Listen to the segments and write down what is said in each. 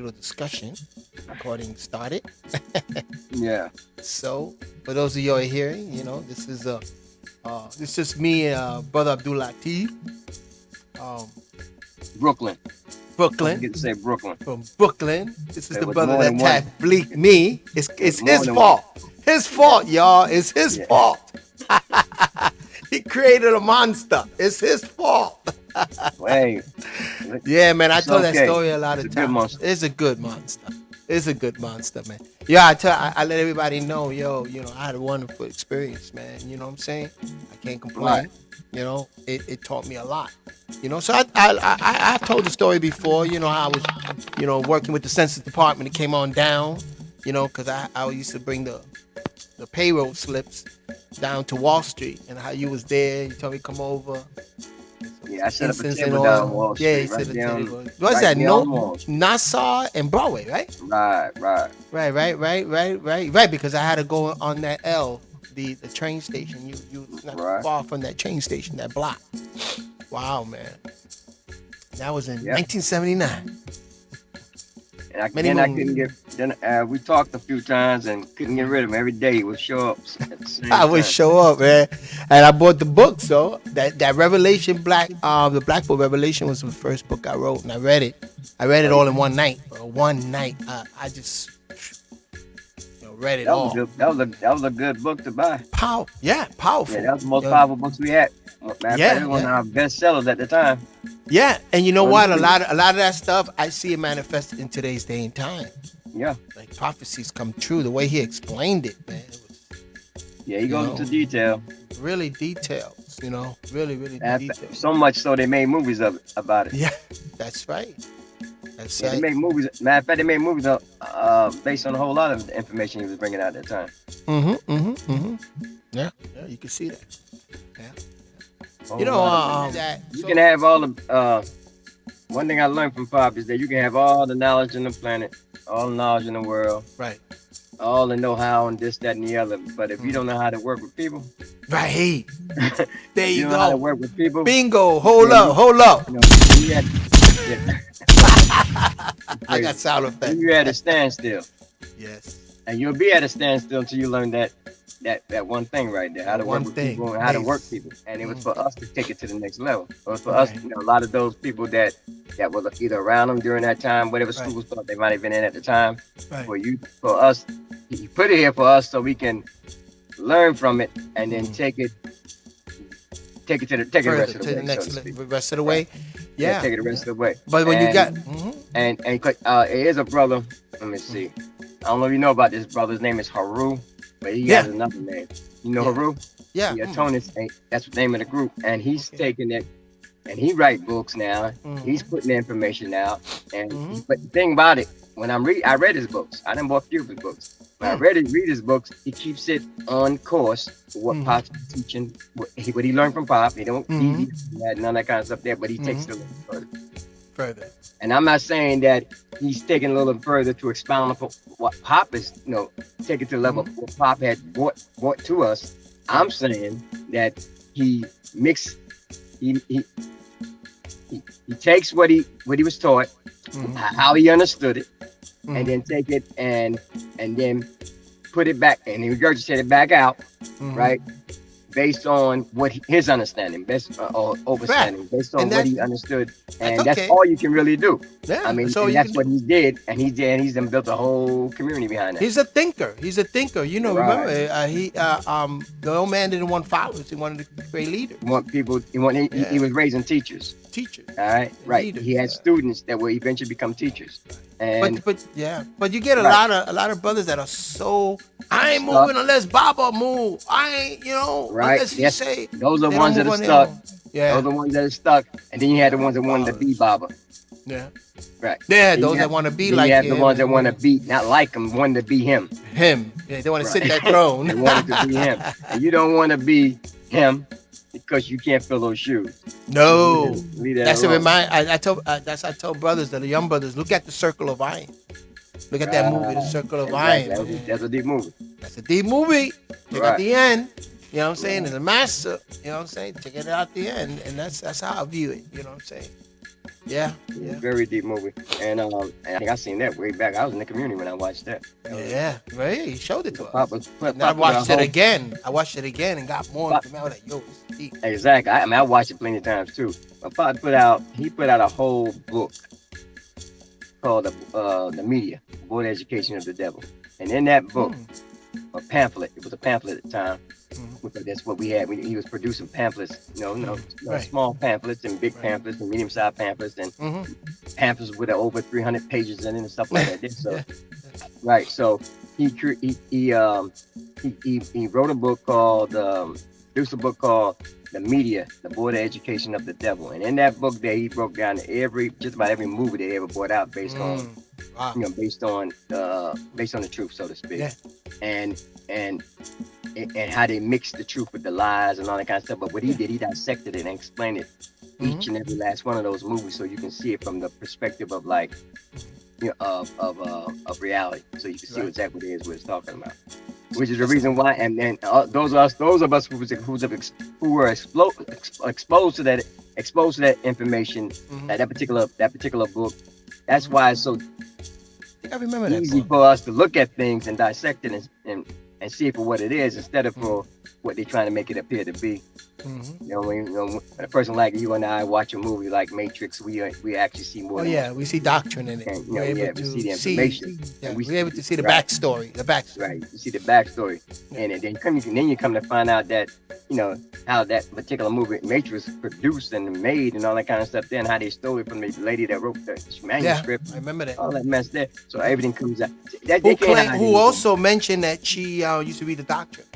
little discussion. Recording started. Yeah. So, for those of you who are hearing, this is me, brother Abdul Latif, um, Brooklyn. Don't Brooklyn, forget to say Brooklyn. from Brooklyn. This is There the was brother more that than one. tagged bleak me. There It's was more his than one. fault. His fault, y'all. It's his Yeah. fault. He created a monster. It's his fault. Hey, Yeah, man. I it's told that okay. story a lot It's of a good times. monster. It's a good monster. It's a good monster, man. Yeah, I let everybody know, I had a wonderful experience, man. You know what I'm saying? I can't Right. complain. It taught me a lot. So I've told the story before. How I was, working with the Census Department. It came on down. Because I used to bring the payroll slips down to Wall Street, and how you was there. You told me come over. Yeah, I set up a Incense and table down oil. Wall Yeah, Street, he said right the down, table. What's right that? down No, Wall Street. Nassau and Broadway, right? Right. Right. Because I had to go on that L, the train station. You not too Right. far from that train station, that block. Wow, man. That was in Yeah. 1979. And then I couldn't get. Then we talked a few times and couldn't get rid of him. Every day he would show up at the same I would time. show up, man, and I bought the book. So that Revelation the Black Book Revelation was the first book I wrote, and I read it. I read it Oh all yeah. in one night. Bro. One night, I just read it That was a all. good. That was a good book to buy. Powerful. Yeah, that was the most powerful books we had. Matter of fact, Yeah, it was one of yeah, our best sellers at the time. yeah. And you know Wasn't what? A free. lot of that stuff I see it manifested in today's day and time. Yeah. Like prophecies come true. The way he explained it, man, it was Yeah, he you goes know into detail. really details. Really, really details. So much so they made movies about it. Yeah, that's right. That's Yeah, they right. made movies. Matter of fact, they made movies based on a whole lot of the information he was bringing out at that time. Yeah, you can see that. Yeah. A You whole know, lot of that. You can have all the. One thing I learned from Pop is that you can have all the knowledge in the planet, all the knowledge in the world, Right. all the know-how and this, that, and the other. But if you don't know how to work with people, Right. There if you you don't know how to go. work with people, Bingo. Hold then up. Hold up. you had, yeah, I got crazy. sound Then effect. you at a standstill, Yes. and you'll be at a standstill until you learn that one thing right there, how to work One with thing. people and how to work Nice. people. And it was for us to take it to the next level. It was for us, Right. a lot of those people that was either around them during that time, whatever Right. schools thought they might have been in at the time. Right. For us, you put it here for us so we can learn from it and then take it the Further rest of to the the way, so next to speak. rest of the Right. way. Yeah, Yeah. take it the rest of the way. But when you And got. and it is a brother. Let me see. I don't know if you know about this brother. His name is Haru, but he Yeah. has another name. You know Yeah. Haru? Yeah. Yeah, Tony's that's the name of the group, and he's Okay. taking it, and he write books now. Mhm. He's putting the information out, and Mhm. but the thing about it, when I read his books. I didn't bought a few of his books. When I read his books, he keeps it on course for what Mhm. Pop's teaching, what he learned from Pop. He don't Mhm. deviate none of that kind of stuff there, but he takes it a little further. Further. And I'm not saying that he's taking a little further to expound upon what Pop is, take it to the level of what Pop had brought to us. I'm saying that he mix he he, he takes what he was taught, Mhm. how he understood it, Mhm. and then take it and then put it back and he regurgitate it back out, Mhm. right? Based on what his understanding, or overstanding, based on And what that- he understood, that's and that's okay. all you can really do. Yeah. I mean, so and you that's can what he did, and he's then built a whole community behind that. He's a thinker. Remember, Right. the old man didn't want followers. He wanted to create leaders, He want people. He was raising teachers. teachers. All right, right. Leaders, He had yeah. students that will eventually become teachers, and But you get a Right. lot of brothers that are so I ain't stuck. moving unless Baba move. I ain't Right. unless he Yes, say those are they ones don't that move are on their stuck. own. Those Yeah, are the ones that are stuck, and then you had the ones that wanted to be Baba. yeah, Right. yeah. Then Those you that have, want to be then like you have the him, ones that and, want to be not like him, want to be him. him. Yeah, they want to sit Right. that throne. They wanted to be him, and you don't want to be him because you can't fill those shoes. No, Leave that that's a alone. remind. I tell brothers, the young brothers, look at the Circle of Iron. Look at that movie, The Right. Circle of Exactly. Iron. That's a deep movie. That's a deep movie. Check out Right. the end. You know what I'm saying? And the master, you know what I'm saying? Check it out the end. And that's how I view it. You know what I'm saying? Yeah, It was a yeah, very deep movie, and I think I seen that way back. I was in the community when I watched that. yeah. Right, he showed it to Pop us, was and I Pop put a watched it whole again. I watched it again and got more Pop, information. I was like, yo, this is deep. exactly. I mean, I watched it plenty of times too. But Pop put out a whole book called the Media, Board Education of the Devil, and in that book, Mm, a pamphlet. It was a pamphlet at the time. mm, Because that's what we had. He was producing pamphlets, right, small pamphlets and big right. pamphlets and medium-sized pamphlets and Mm-hmm. pamphlets with over 300 pages in it and stuff like that. So Yeah. right, so he wrote a book called produced a book called The Media, the Board of Education of the Devil, and in that book there he broke down just about every movie they ever brought out based on Wow. based on the truth, so to speak, Yeah. and and and how they mixed the truth with the lies and all that kind of stuff. But what he did, he dissected it and explained it Mm-hmm. each and every last one of those movies, so you can see it from the perspective of like of reality, so you can see Right. exactly what it is we're talking about. Which is the reason why, and then those of us who were exposed to that information, Mm-hmm. that particular book. That's why it's so I think I remember that easy book. for us to look at things and dissect it and see it for what it is, instead of for what they're trying to make it appear to be. Mm-hmm. When a person like you and I watch a movie like Matrix, we actually see more Oh than yeah, we see doctrine in it. and We're able we to see the see, information, yeah, and we're able to see the right, backstory. The backstory. right. You see the backstory, and then you come to find out that how that particular movie Matrix was produced and made and all that kind of stuff. Then how they stole it from the lady that wrote the Yeah, manuscript, I remember that. all that mess there. So everything comes out. That Who they can't hide who anything. also mentioned that she used to be the doctrine.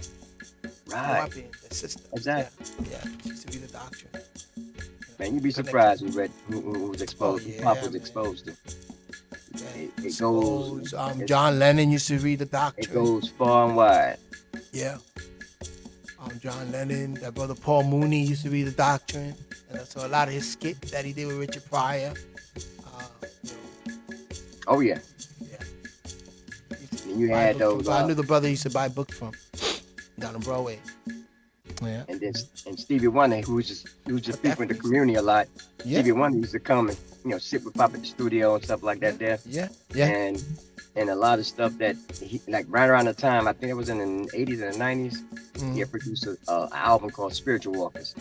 Right, The sister. exactly. Yeah, she used to be the doctrine. Man, you'd be Connection. surprised who was exposed. Oh, Who Pop was yeah, man. exposed to. Yeah. It Exposed, goes. John Lennon used to read the It doctrine. goes far and wide. Yeah. John Lennon, that brother Paul Mooney used to read the doctrine, and so a lot of his skit that he did with Richard Pryor. You know, Oh yeah. yeah. And you Buy had books those. from- I knew the brother used to buy books from down on Broadway. Yeah. And Stevie Wonder, who was just speaking with the definitely. community a lot. Yeah. Stevie Wonder used to come and sit with Pop at the studio and stuff like that there. Yeah. Yeah. And a lot of stuff that he, like right around the time, I think it was in the 80s and the 90s, he had produced an album called Spiritual Walkers.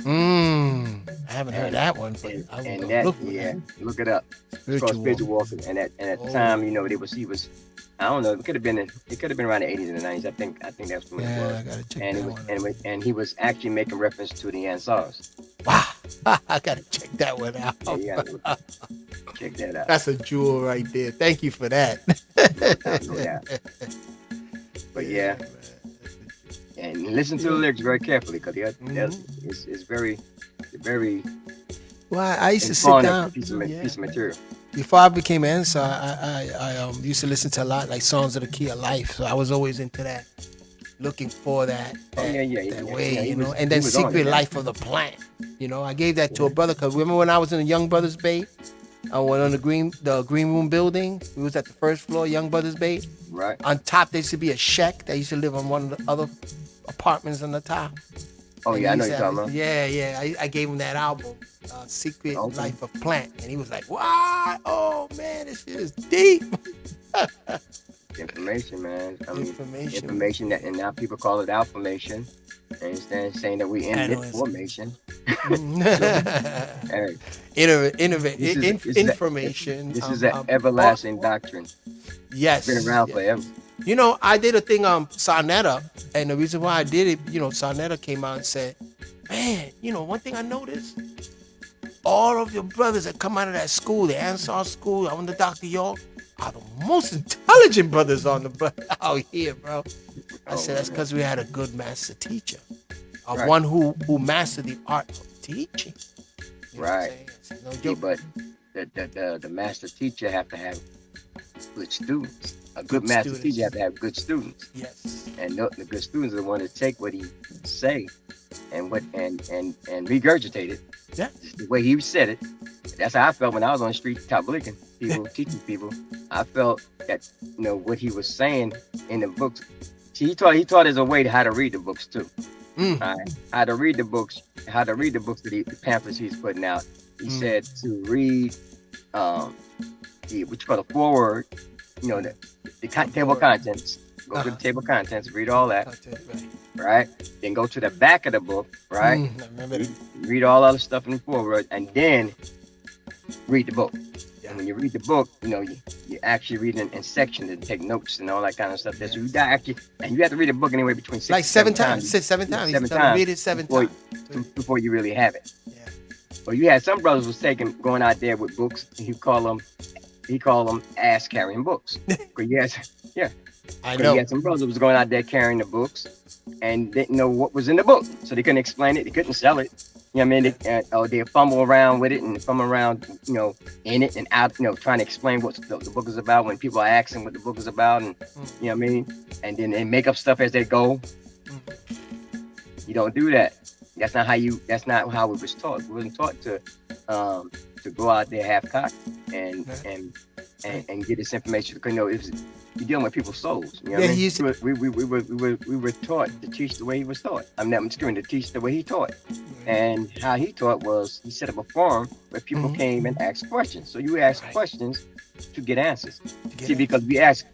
I haven't heard that one, but I will And go that, look for yeah, that. look it up. It's called Spiritual Walkers. And at the time, he was, I don't know, it could have been around the 80s and the 90s. I think that's when it Yeah, was. I gotta check And that it was, one out. and he was actually making reference to the Ansars. Wow, I gotta check that one out. Yeah, you gotta check that out. That's a jewel right there. Thank you for that. No doubt. But man, and listen to the lyrics very carefully, because Mhm. it's very Well, I used to sit informative down. piece Yeah. of material. Before I became an Ansar, I used to listen to a lot like Songs of the Key of Life. So I was always into that, looking for that way, He and then was on Secret it, Life of the Plant. I gave that to a brother because remember when I was in the Young Brothers Bay, I went on the green room building. We was at the first floor, Young Brothers Bay. Right. On top, there used to be a shack that used to live on one of the other apartments on the top. Oh And yeah, I he know used you're to have- talking about. Yeah. I gave him that album, Secret Okay. Life of Plant, and he was like, "What? Oh man, this shit is deep." Information, man. I mean, Information. information that, and now people call it affirmation. Instead of saying that we in Analyst. information. Hey, Information. this is an everlasting doctrine. Yes. It's been around yes. forever. I did a thing on Sonetta, and the reason why I did it, Sonetta came out and said, "Man, one thing I noticed, all of your brothers that come out of that school, the Ansar school, I went to Dr. York, are the most intelligent brothers out here, bro." I said that's because we had a good master teacher, Right. one who mastered the art of teaching. You know what I'm Right. saying? It's no Yeah, joke. but the master teacher have to have good students. A good Good master students. teacher have to have good students. Yes. And the good students are the one that take what he say and regurgitate it. Yeah. Just the way he said it. That's how I felt when I was on the street top blinking people, teaching people. I felt that what he was saying in the books. See, he taught us a way to how to read the books too. Mm. All right? How to read the books, the pamphlets he's putting out, He said to read what you call the foreword, table of contents. Go to the table of contents, read all that, right? Then go to the back of the book, right? I remember that. Read all other stuff in the foreword, and then read the book. Yeah. And when you read the book, you actually read in sections and take notes and all that kind of stuff. That's you actually, and you have to read a book anyway between 6 Like and 7 times. Seven times. Seven times. Read it 7 times. Before you really have it. Yeah. Well, you had some brothers was going out there with books, and he called them ass carrying books. Yeah. I know. You had some brothers was going out there carrying the books and didn't know what was in the book, so they couldn't explain it, they couldn't sell it. You know what I mean? They fumble around with it and fumble around, in it and out, trying to explain what the book is about when people are asking what the book is about, and you know what I mean? And then they make up stuff as they go. You don't do that. That's not how we was taught. We wasn't taught to go out there half cocked and get this information, because you're dealing with people's souls. You know what I mean? We were taught to teach the way he was taught. I'm just going to teach the way he taught. And how he taught was he set up a forum where people came and asked questions. So you ask questions to get answers. Because we ask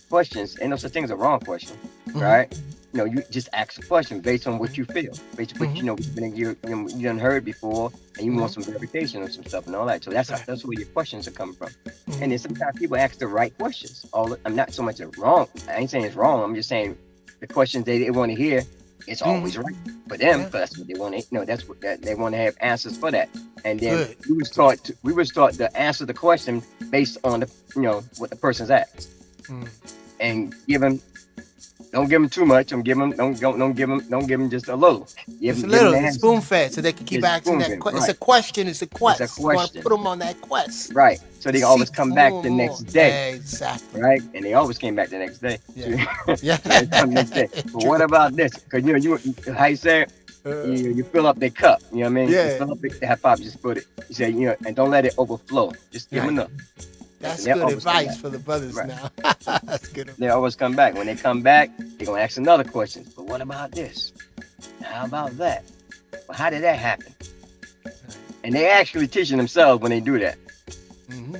questions, ain't no such thing as a wrong question, right? You just ask a question based on what you feel, based on what you done heard before, and you want some verification of some stuff and all that. So that's where your questions are coming from. And then sometimes people ask the right questions. I'm not so much wrong. I ain't saying it's wrong. I'm just saying the questions they want to hear, it's always right for them. Because that's what they want to. That's what they want to have answers for that. And then we was taught to answer the question based on the what the person's asked, and don't give them too much. Don't give them just a little. Just a little, spoon fed, so they can keep asking that. It's a question. It's a quest. It's a You want to question. put them on that quest. Right. So they always come back the more. next day. Exactly. Right. And they always came back the next day. Yeah. They come next day. But what about this? Because you how you say it? You fill up their cup. You know what I mean? Yeah. You fill up the half pop. Just put it. You say and don't let it overflow. Just give them enough. That's good advice for the brothers now. That's good advice. They always come back. When they come back, they're going to ask another question. But what about this? How about that? Well, how did that happen? And they actually teaching themselves when they do that.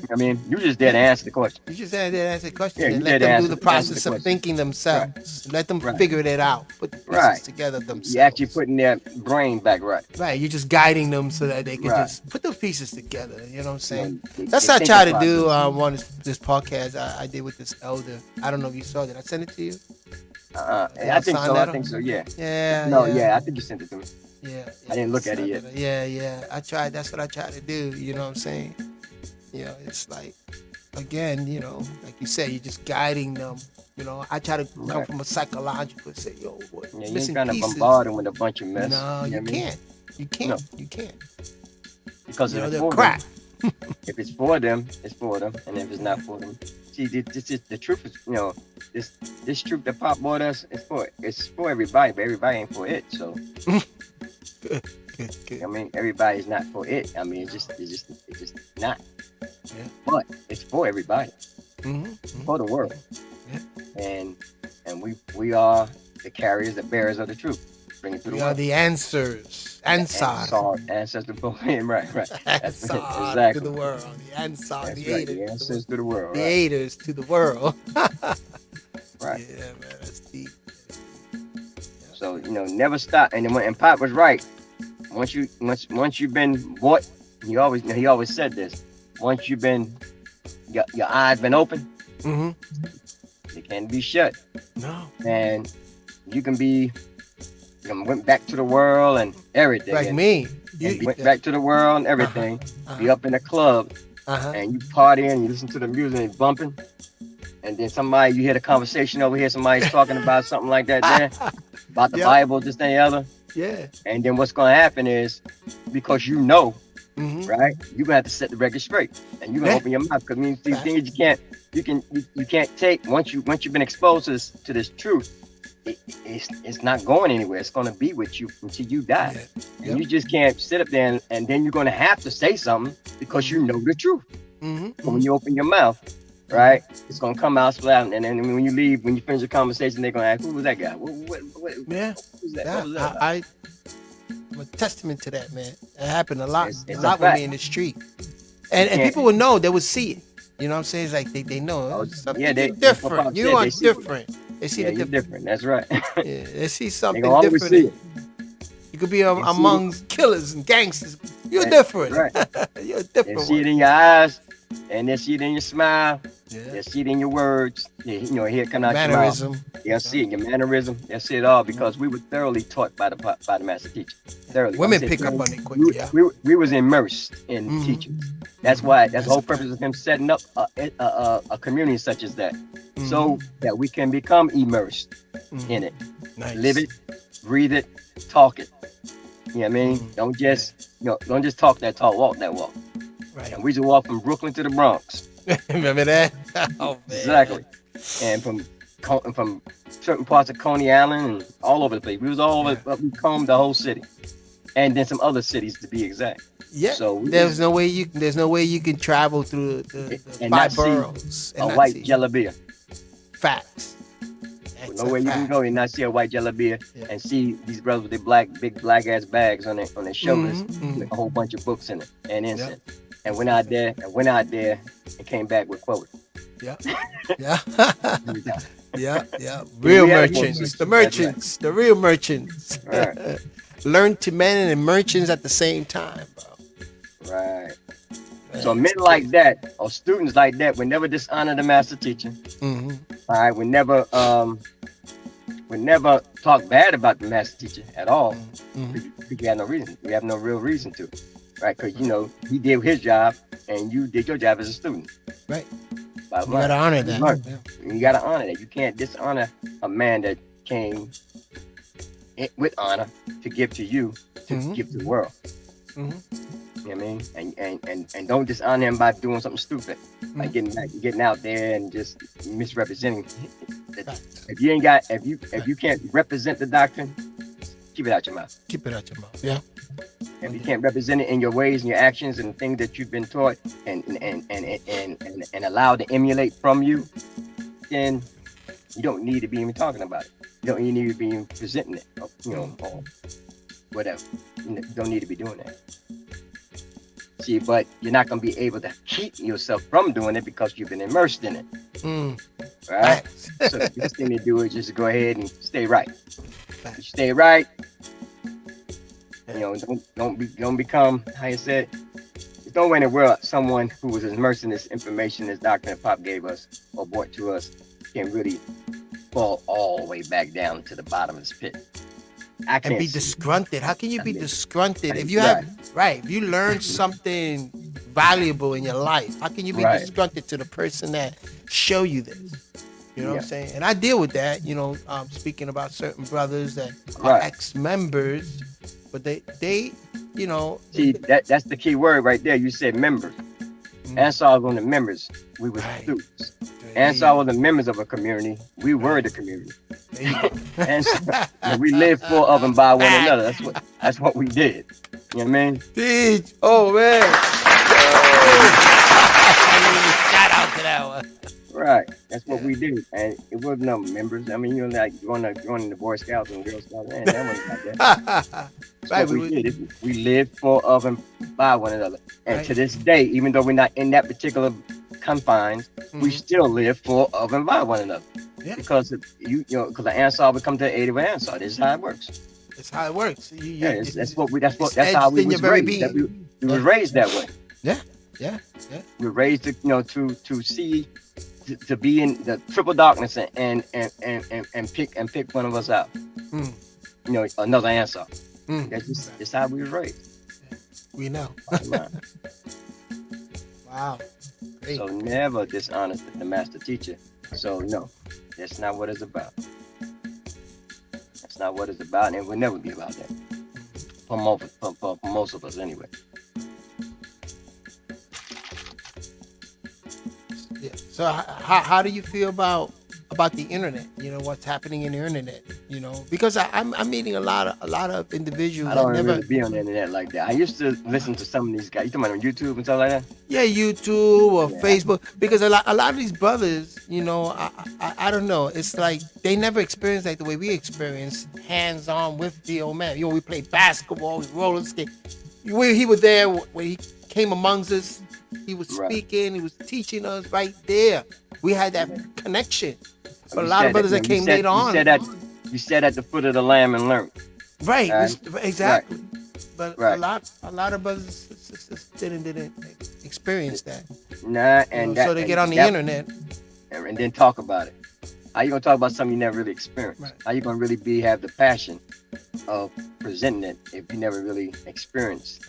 I mean, you just there to answer the question. You just there to answer the question and you let there them to do the answer process the of question. thinking themselves. Let them figure it out. Put the pieces together themselves. You actually putting their brain back right. Right, you're just guiding them so that they can just put those pieces together. You know what I'm saying? That's what I they try think to do about on this podcast I did with this elder. I don't know if you saw that. I sent it to you. I think so. I think so. Yeah. Yeah. No. Yeah. I think you sent it to me. Yeah. I didn't look at it yet. Yeah. I tried. That's what I try to do. You know what I'm saying? It's like, again, like you said, you're just guiding them. I try to come from a psychological and say, yo, what? Yeah, you ain't trying to bombard them with a bunch of mess. No, you can't. You can't. No. You can't. Because if it's they're for crap. them, if it's for them, it's for them. And if it's not for them, see, this is the truth. Is this truth that Pop brought us, it's for everybody, but everybody ain't for it. So. Good. I mean, everybody's not for it. I mean, it's just not. Yeah. But it's for everybody, for the world. Yeah. And we are the carriers, the bearers of the truth. Bring it to the We world. are the answers. Ansars. Answers to both. Right. Ansars to the world. The Ansars. The right. aiders. The answers to the world. The right. aiders to the world. Right. Yeah, man, that's deep. So never stop. And Pop was right. Once you've been bought, he always said this. Once you've been, your eyes been open, they can't be shut. No. And you can be, went back to the world and everything. Like me. You went back to the world and everything. Be up in the club and you partying, you listen to the music and bumping. And then you hear the conversation over here, somebody's talking about something like that there, about the Bible, this, and the other. Yeah. And then what's going to happen is, because right, you're going to have to set the record straight. And you're going to open your mouth. Because these things you can't take, once you've been exposed to this truth, it's not going anywhere. It's going to be with you until you die. Yeah. And you just can't sit up there and then you're going to have to say something because you know the truth. But when you open your mouth, right, it's gonna come out flat, and then when you leave, when you finish the conversation, they're gonna ask, "Who was that guy? What was that? What was that I'm a testament to that, man. It happened a It's a lot with me fact. in the street, You and can't. people would know, they would see it. You know what I'm saying? It's like they know Oh, yeah, something. You're they. That's what different. Pop You said. are They see it. different. They see Yeah, the you're different. different. That's right. Yeah, they see They something gonna always different see in it. you. You could be They see it. amongst killers and gangsters. You're That, different. right. You're a They different see one. it in your eyes, and they see it in your smile. Yeah. They see it in your words. Hear it come Your out your mouth. mannerism. They'll Yeah. see it in your mannerism. They'll see it all Mhm. because we were thoroughly taught by the master teacher. Thoroughly. When I Women say pick up thoroughly, on it quick. we, Yeah. we was immersed in teachings. That's why. That's the That's whole a fact. purpose of him setting up a community such as that, hmm so that we can become immersed in it, live Nice. it, breathe it, talk it. You know what I mean? Yeah. Don't just talk that talk, walk that walk. Right. And we just walk from Brooklyn to the Bronx. Remember that? Oh man. Exactly. And from certain parts of Coney Island and all over the place. We was all Yeah. over. We combed the whole city, and then some other cities to be exact. Yeah. So we There's was no way you. There's no way you can travel through the and not five see boroughs a and not white see jalabia. facts. There's That's no a way you can fact. go and not see a white jalabia Yeah. and see these brothers with their big black ass bags on their shoulders with a whole bunch of books in it and Yeah. incense. And That's a fact. went out there and came back with quotes. Yeah. Yeah. Every time. Yeah. Yeah. Yeah, Real we had a quote merchants. system. The That's right. merchants. The real merchants. Right. Learn to men and merchants at the same time, bro. Right. So Man, men it's like crazy. that or students like that would never dishonor the master teacher. Mm-hmm. All right, would never talk bad about the master teacher at all. Mm-hmm. Because we have no reason. We have no real reason to. Right? Because he did his job and you did your job as a student. Right. Bottom You gotta line. honor You that. learn. Yeah. You gotta honor that. You can't dishonor a man that came with honor to give to you, to Mhm. give to the world. Mhm. You know what I mean? And don't dishonor him by doing something stupid, like getting out there and just misrepresenting. Facts. If you ain't got, if you can't represent the doctrine, keep it out your mouth. Keep it out your mouth. Yeah. If you can't represent it in your ways and your actions and things that you've been taught and allowed to emulate from you, then you don't need to be even talking about it. You don't even need to be even presenting it, or whatever. You don't need to be doing that. See, but you're not going to be able to keep yourself from doing it because you've been immersed in it, Mm. right? Facts. So the best thing to do is just go ahead and stay right. Facts. You stay right. Don't become, how you said, don't way in the world someone who was immersed in this information, this doctrine that Pop gave us or brought to us, can really fall all the way back down to the bottom of this pit. I And can't be see it. disgruntled. How can you be mean, disgruntled if you right. have if you learn something valuable in your life? How can you be Right. disgruntled to the person that show you this? You know what I'm Yeah. saying? And I deal with that. Speaking about certain brothers that are Right. ex-members, but they See, that's the key word right there. You said members. Ansars were the members. We were Right. students. Ansars were the members of a community. We were the community. And we lived for of and by one another. That's what we did. You know what I mean? Teach. Oh man. Shout out to that one. Right. That's what we did. And it wasn't no members. I mean, like joining the Boy Scouts and Girl Scouts. Man, that wasn't like that. That's Right, what we did. We lived for of and by one another. And to this day, even though we're not in that particular confines, we still live for of and by one another. Yeah. Because because the Ansar would come to the aid of an Ansar. This is how it works. It's how it works. That's how etched we in your was very raised. being. We was raised that way. Yeah. We were raised to see, to be in the triple darkness and pick one of us out. Another Ansar. That's just how we was raised. We know. Wow. Great. So never dishonor the master teacher. So no, that's not what it's about. That's not what it's about, and it will never be about that. For most of us, anyway. Yeah. So how do you feel about about the internet. You know what's happening in the internet. You know, because I'm meeting a lot of individuals I that don't never. really be on the internet like that. I used to listen to some of these guys. You talking about on YouTube and stuff like that? Yeah, YouTube or Yeah, Facebook, because a lot of these brothers, I don't know. It's like they never experienced like the way we experienced hands on with the old man. We played basketball, we roller skate. He was there when he came amongst us. He was right. speaking, he was teaching us right there. We had that Yeah. connection. Oh, But a you lot of said that. brothers You that know, you came said later you on, said that you said at the foot of the lamb and learned. right? Right. Right. Exactly. But a Right. lot, a lot of brothers didn't experience that. Nah, So they get on the that internet. and then talk about it. How you gonna talk about something you never really experienced? Right. How you gonna really have the passion of presenting it if you never really experienced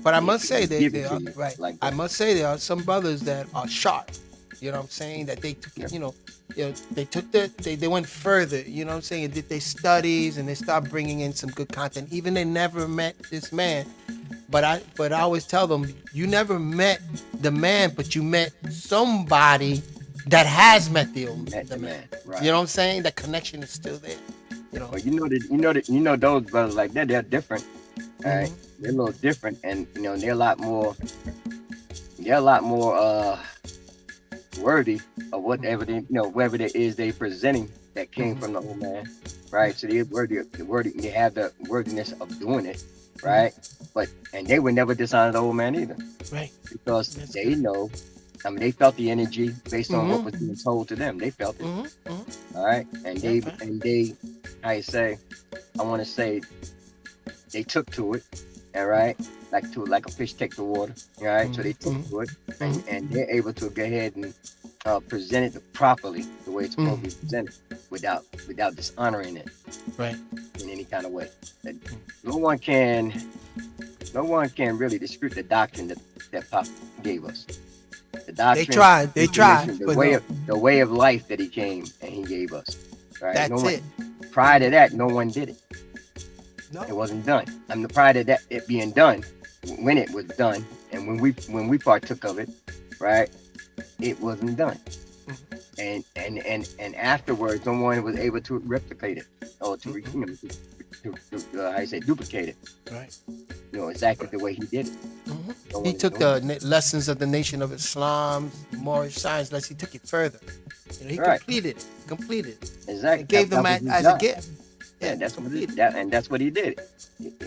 But I it? must say Give they it to are you right. like I that. must say there are some brothers that are sharp. You know what I'm saying? That they took Yeah. it, they took they went further. You know what I'm saying? And did their studies and they start bringing in some good content. Even they never met this man, but I always tell them you never met the man, but you met somebody that has met Met the the man. man, You right? know what I'm saying? That connection is still there. You know. But you know those brothers like that. They're different, all right? Hmm. They're a little different, and they're a lot more. They're a lot more worthy of whatever whatever it is they presenting that came from the old man, right? So they're worthy, they have the worthiness of doing it, right? And they would never dishonor the old man either, Right. because That's they good. know. I mean, they felt the energy based on what Hmm. was being told to them. They felt it, Hmm. Hmm. all right, and they Okay. and they, how you say, I want to say, they took to it, all right, like a fish take the water, all right. So they took Hmm. to it, Hmm. and they're able to go ahead and present it properly the way it's supposed to be presented, without dishonoring it Right. in any kind of way. That no one can no one can really dispute the doctrine that Pop gave us. The They doctrine, tried. They tried, information, the but way no. of the way of life that he came and he gave us. Right? No That's one it. prior to that, no one did it. It No. wasn't done. I mean, prior to that, it being done, when it was done, and when we partook of it, right? It wasn't done. And afterwards, no one was able to replicate it or to how you say, duplicate it. Right. Exactly the way he did it. Hmm. No He one is took doing the lessons of the Nation of Islam, Moorish science lessons. He took it further. He it. Right. completed it. Completed it. Exactly. And gave That them was his as a job. gift. Yeah, that's what it, completed. that and that's what he did.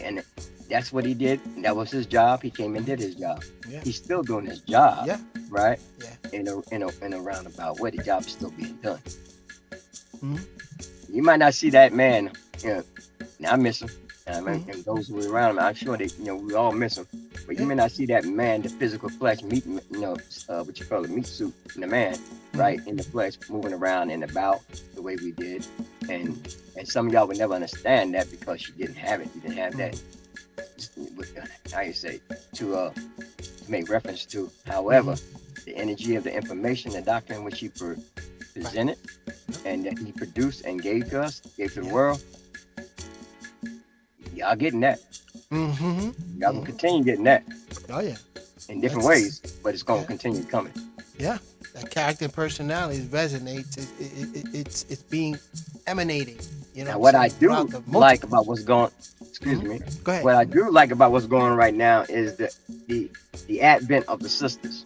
And that's what he did. That was his job. He came and did his job. Yeah. He's still doing his job, Yeah. right? Yeah. In a roundabout way, the job is still being done. Mhm. You might not see that man. I miss him. I mean, Mhm. and those who are around him, I'm sure we all miss him. But you Yeah. may not see that man, the physical flesh, meat, what you call it, meat suit, the man, right, in the flesh, moving around and about the way we did. And some of y'all would never understand that because you didn't have it. You didn't have that. How you say, to make reference to. However, the energy of the information, the doctrine which he presented and that he produced and gave to us, gave to the world, y'all getting that. Mm-hmm. Y'all gonna continue getting that Oh yeah. in different That's- ways, but it's gonna yeah. continue coming. Yeah. That character and personality resonates. It's being emanating. Now, what I do throughout the like multiples. about what's going, excuse me, Go ahead. what I do like about what's going on right now is the advent of the sisters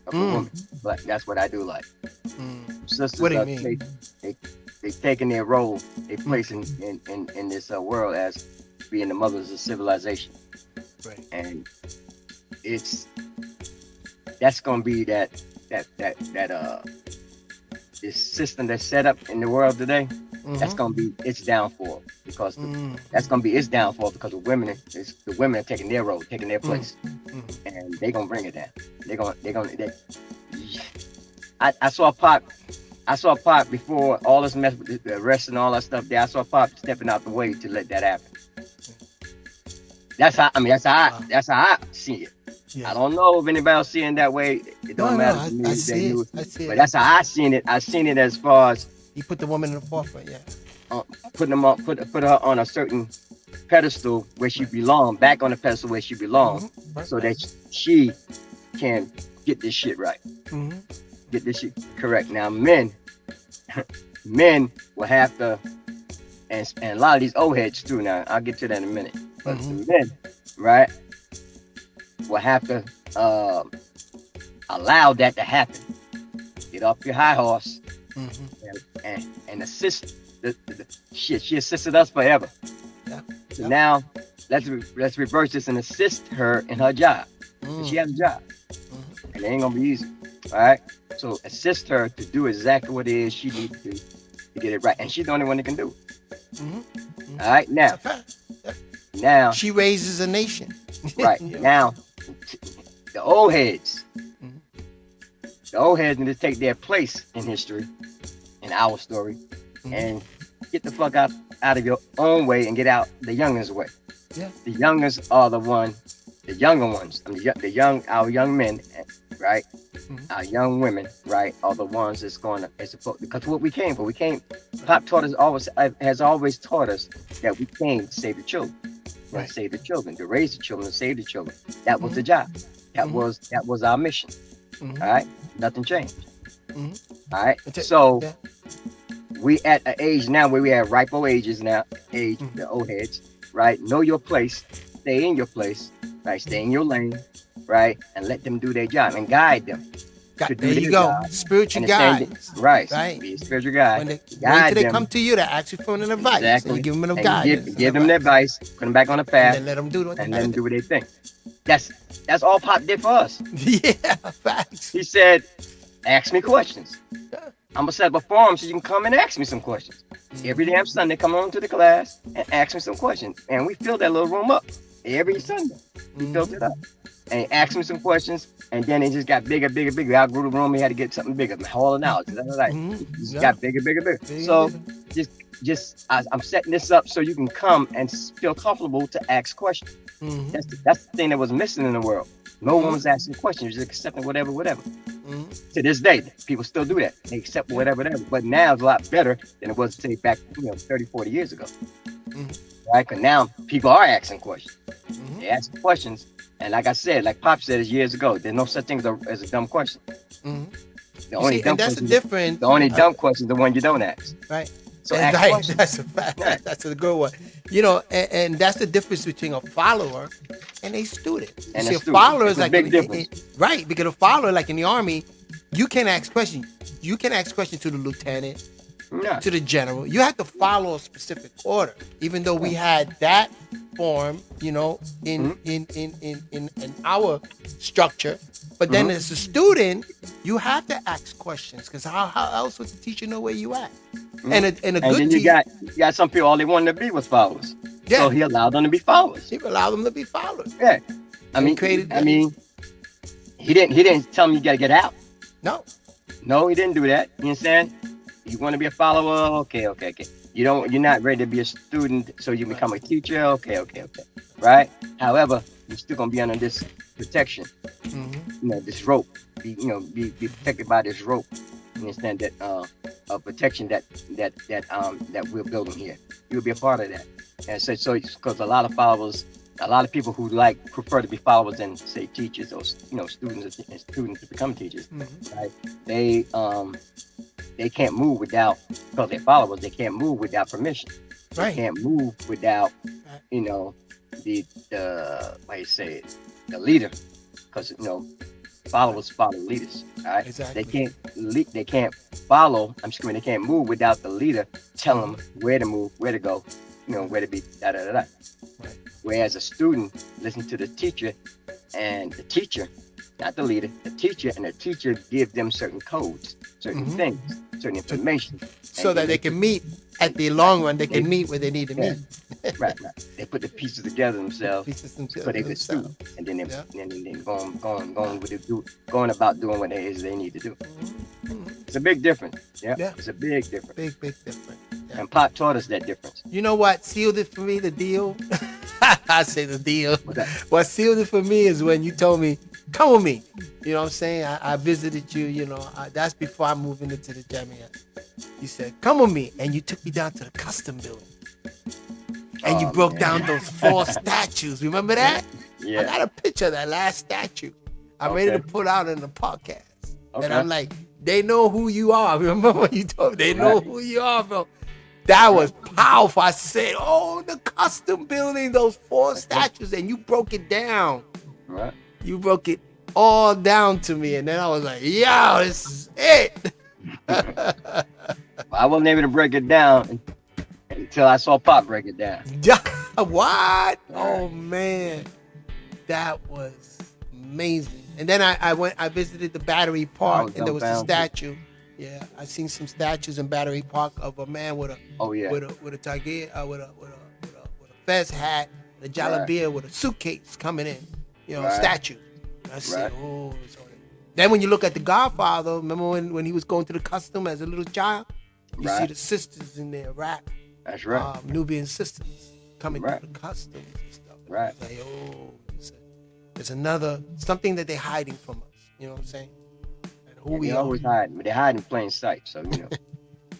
of the women. But that's what I do like. Mm. Sisters What do you are mean? they taking their role, they place in this world as being the mothers of civilization, Right. and that's gonna be that this system that's set up in the world today. That's gonna be its downfall because that's gonna be its downfall because the women are taking their role, taking their place, and they gonna bring it down. I saw Pop before all this mess with the arrest and all that stuff there. I saw Pop stepping out the way to let that happen. That's how I see it. Yeah. I don't know if anybody else seeing it that way. It don't matter to me. I if they see do it. I see But it. that's how I seen it. I seen it as far as He put the woman in the forefront. Yeah. putting them up, put her on a certain pedestal where she belong, back on the pedestal where she belong, so that she can get this shit right, Mm-hmm. get this shit correct. Now, men, men will have to, and a lot of these old heads too. Now I'll get to that in a minute. But the men, right, will have to allow that to happen. Get off your high horse and assist. She assisted us forever. Yeah. So now let's reverse this and assist her in her job. She has a job, and it ain't gonna be easy. All right. So assist her to do exactly what it is she needs to get it right, and she's the only one that can do it. All right. Now she raises a nation. Right. Now the old heads. The old heads need to take their place in history, in our story, and get the fuck out of your own way and get out the youngers' way. Yeah. The youngers are the younger ones. I mean, our young men, right? Our young women, right, are the ones that's going to, because what we came for. Pop has always taught us that we came to save the children. Right. To save the children, to raise the children, to save the children. That was the job. That was our mission. All right. Nothing changed. All right. So we at an age now where we have ripe old ages now, the old heads, right? Know your place, stay in your place, right? Stay in your lane, right? And let them do their job and guide them. There you go. Spiritual guides. Right. Be a spiritual guide. Wait till they come to you to ask you for an advice. Exactly. And you give them guidance. Give them the advice, put them back on the path, and then let them do what they think. That's all Pop did for us. Yeah, facts. He said, ask me questions. I'm gonna set up a forum so you can come and ask me some questions. Every damn Sunday, come on to the class and ask me some questions. And we filled that little room up every Sunday. We filled it up. And he asked me some questions, and then it just got bigger. We outgrew the room. We had to get something bigger. The hall of knowledge. Got bigger. So I'm setting this up so you can come and feel comfortable to ask questions. That's the thing that was missing in the world. No one was asking questions, just accepting whatever. To this day, people still do that. They accept whatever. But now it's a lot better than it was, say, back 30, 40 years ago. Right? Because now people are asking questions. They ask questions. And like I said, like Pop said years ago, there's no such thing as a dumb question. The only dumb question is the one you don't ask. Right. So right. That's a fact. Right. That's a good one. And that's the difference between a follower and a student. And a follower is like big difference. Right, because a follower, like in the army, you can ask questions. You can ask questions to the lieutenant, to the general. You have to follow a specific order. Even though we had that form, in our structure, but then as a student, you have to ask questions because how else would the teacher know where you at? And a good teacher. You got some people all they wanted to be was followers. Yeah. So he allowed them to be followers. He allowed them to be followers. Yeah. He didn't tell them you got to get out. No, he didn't do that. You understand? You want to be a follower? Okay. You're not ready to be a student, so you become a teacher. Okay. Right? However, you're still gonna be under this protection. This rope. Be protected by this rope. You understand that a protection that we're building here. You'll be a part of that. And so because a lot of people who prefer to be followers than say teachers or students to become teachers, right? They can't move without, because they're followers, they can't move without permission. Right. They can't move without, the leader, because followers follow leaders. All right. Exactly. They can't follow. They can't move without the leader telling them where to move, where to go, where to be. Right. Whereas a student listens to the teacher, and the teacher, not the leader, the teacher give them certain codes, certain things, certain information, so that they can meet at the long run. They can meet where they need to meet. Right. They put the pieces together themselves, so they could student, and then going about doing what it is they need to do. It's a big difference. Yeah. It's a big difference. Big difference. Yeah. And Pop taught us that difference. You know what sealed it for me? The deal. I say the deal. What sealed it for me is when you told me, come with me. You know what I'm saying? I visited you, that's before I moved into the Jamia. You said, come with me. And you took me down to the custom building. And you broke down those 4 statues. Remember that? Yeah. I got a picture of that last statue. I'm ready to put out in the podcast. And I'm like, They know who you are. Remember when you told me they know who you are, bro? That was powerful. I said, oh, the custom building, those 4 statues, and you broke it down. Right. You broke it all down to me, and then I was like, yo, this is it. I wasn't able to break it down until I saw Pop break it down. What? Oh man, that was amazing. And then I visited the Battery Park, and there was a statue. Yeah, I seen some statues in Battery Park of a man with a with a tiger with a fez hat, a jalabia with a suitcase coming in, statue. I said, oh. Then when you look at the Godfather, remember when he was going to the custom as a little child, you see the sisters in there rap. That's right. Nubian sisters coming to the customs and stuff. And Right. Like, oh, there's another something that they're hiding from us. You know what I'm saying? And who we They are. always hide, but they hide in plain sight. So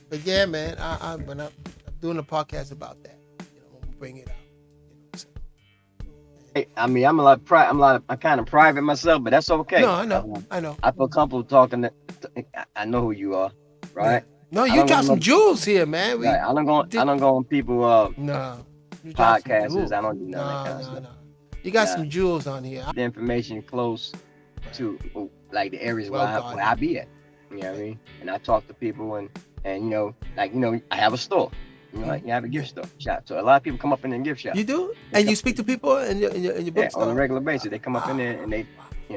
But yeah, man, I'm doing a podcast about that. I'm gonna bring it out. Hey, I mean, I'm kind of private myself, but that's okay. No, I know. I feel comfortable talking. I know who you are, right? Yeah. No, you got some jewels here, man. Right. I don't go on people podcasts. I don't do none of that kind of stuff. No. You got some jewels on here. The information close to like the areas where I be at. You know what I mean? And I talk to people and I have a store. You have a gift shop. So a lot of people come up in the gift shop. You do? And you speak to people in your bookstore? On a regular basis. They come up in there and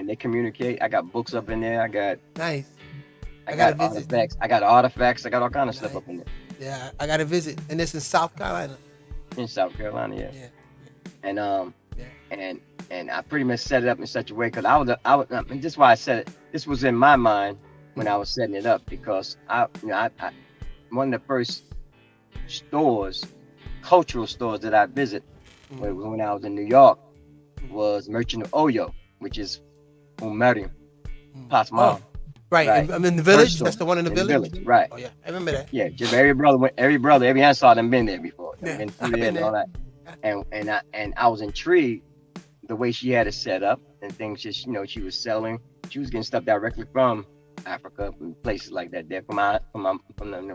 they communicate. I got books up in there. I got nice. I got artifacts. I got artifacts. I got all kind of stuff up in there. Yeah, I got to visit. And it's in South Carolina. In South Carolina, yeah. And I pretty much set it up in such a way because I was this is why I said it. This was in my mind when I was setting it up because I one of the first cultural stores that I visit when I was in New York was Merchant of Oyo, which is Umarium, Pop's mom. Right. I'm in the village. That's the one in the village. Right. Oh yeah, I remember that. Yeah, just every Ansar done been there before. Been through there and all that. And I was intrigued the way she had it set up and things. Just she was selling. She was getting stuff directly from Africa, from places like that. There from our motherland,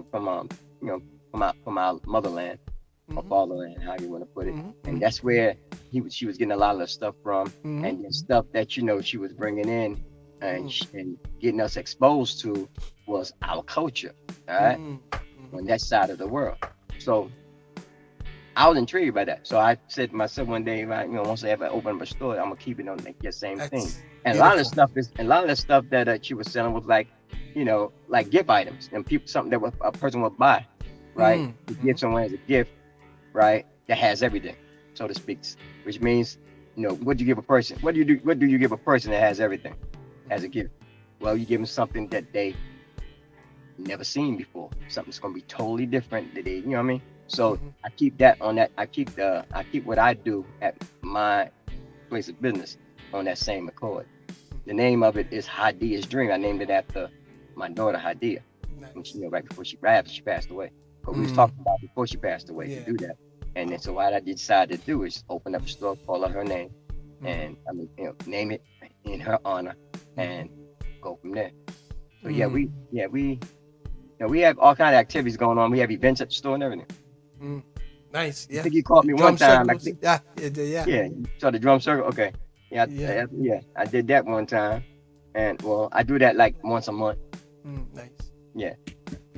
or fatherland, how you want to put it. And that's where she was getting a lot of the stuff from, and then stuff that she was bringing in. And getting us exposed to was our culture, all right, on that side of the world. So I was intrigued by that. So I said to myself one day, once I ever open up a store, I'm gonna keep it on the same thing. And a lot of the stuff that she was selling was like gift items and something that a person would buy, right? To give someone as a gift, right? That has everything, so to speak. Which means, what do you give a person? What do you give a person that has everything? As a gift? Well, you give them something that they never seen before. Something that's gonna be totally different that they, what I mean? So I keep that on that. I keep what I do at my place of business on that same accord. The name of it is Hadia's Dream. I named it after my daughter Hadia. Nice. Right before she passed away. But we was talking about before she passed away to do that. And then so what I decided to do is open up a store, call her name, and name it in her honor. And go from there. So we have all kind of activities going on. We have events at the store and everything. Nice. Yeah. I think you caught me one time. Yeah. So the drum circle. Okay. Yeah. I did that one time, and I do that like once a month. Nice. Yeah.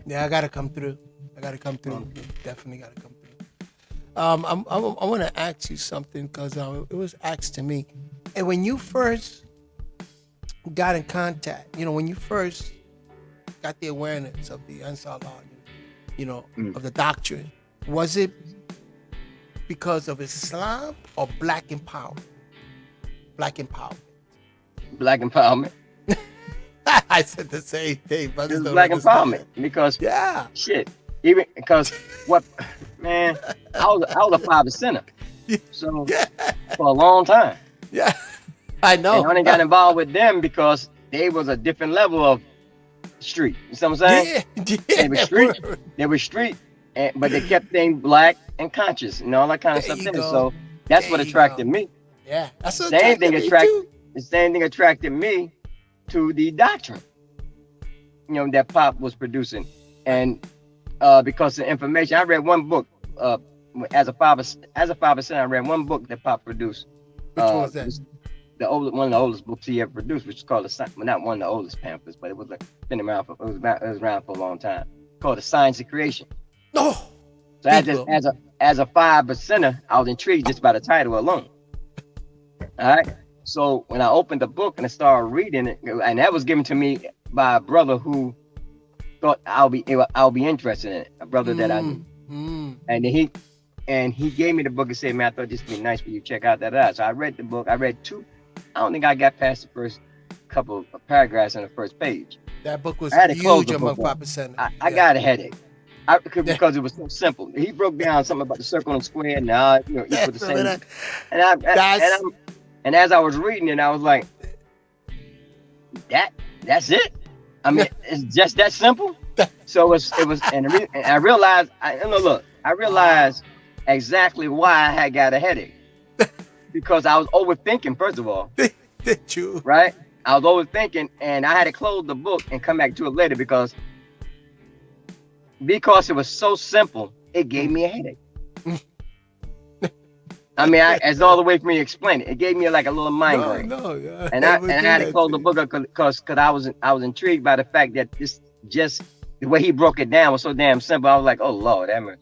Yeah, I gotta come through. Definitely gotta come through. I want to ask you something because it was asked to me, and when you first got in contact, when you first got the awareness of the Ansar law, of the doctrine, was it because of Islam or Black empowerment? Black empowerment. I said the same thing, but it's Black empowerment because even because man, I was a 5%er, so for a long time. Yeah. I know. And I only got involved with them because they was a different level of street. You see what I'm saying? Yeah. They were street, but they kept things black and conscious and all that kind of stuff. So that's what attracted me. Yeah, that's the same thing attracted me to the doctrine. that Pop was producing, and because of information, I read one book. As a father son, I read one book that Pop produced. Which one was that? One of the oldest books he ever produced, which is called not one of the oldest pamphlets, but it was like been around for it was around for a long time. Called The Science of Creation. Oh, so as a 5%er, I was intrigued just by the title alone. All right. So when I opened the book and I started reading it, and that was given to me by a brother who thought I'll be interested in it, a brother that I knew, and he gave me the book and said, "Man, I thought this would be nice for you to check out that out." So I read the book. I read two. I don't think I got past the first couple of paragraphs on the first page. That book was huge among 5%. I got a headache. Because it was so simple. He broke down something about the circle and square and equal the same. And as I was reading it, I was like, that's it. I mean, it's just that simple. So it was, and I realized, I realized exactly why I had got a headache. Because I was overthinking, first of all. Did you? Right? I was overthinking, and I had to close the book and come back to it later because it was so simple, it gave me a headache. I mean, it's all the way for me to explain it. It gave me like a little migraine. And I had to close the book up because I was intrigued by the fact that this just the way he broke it down was so damn simple. I was like, oh Lord, that man.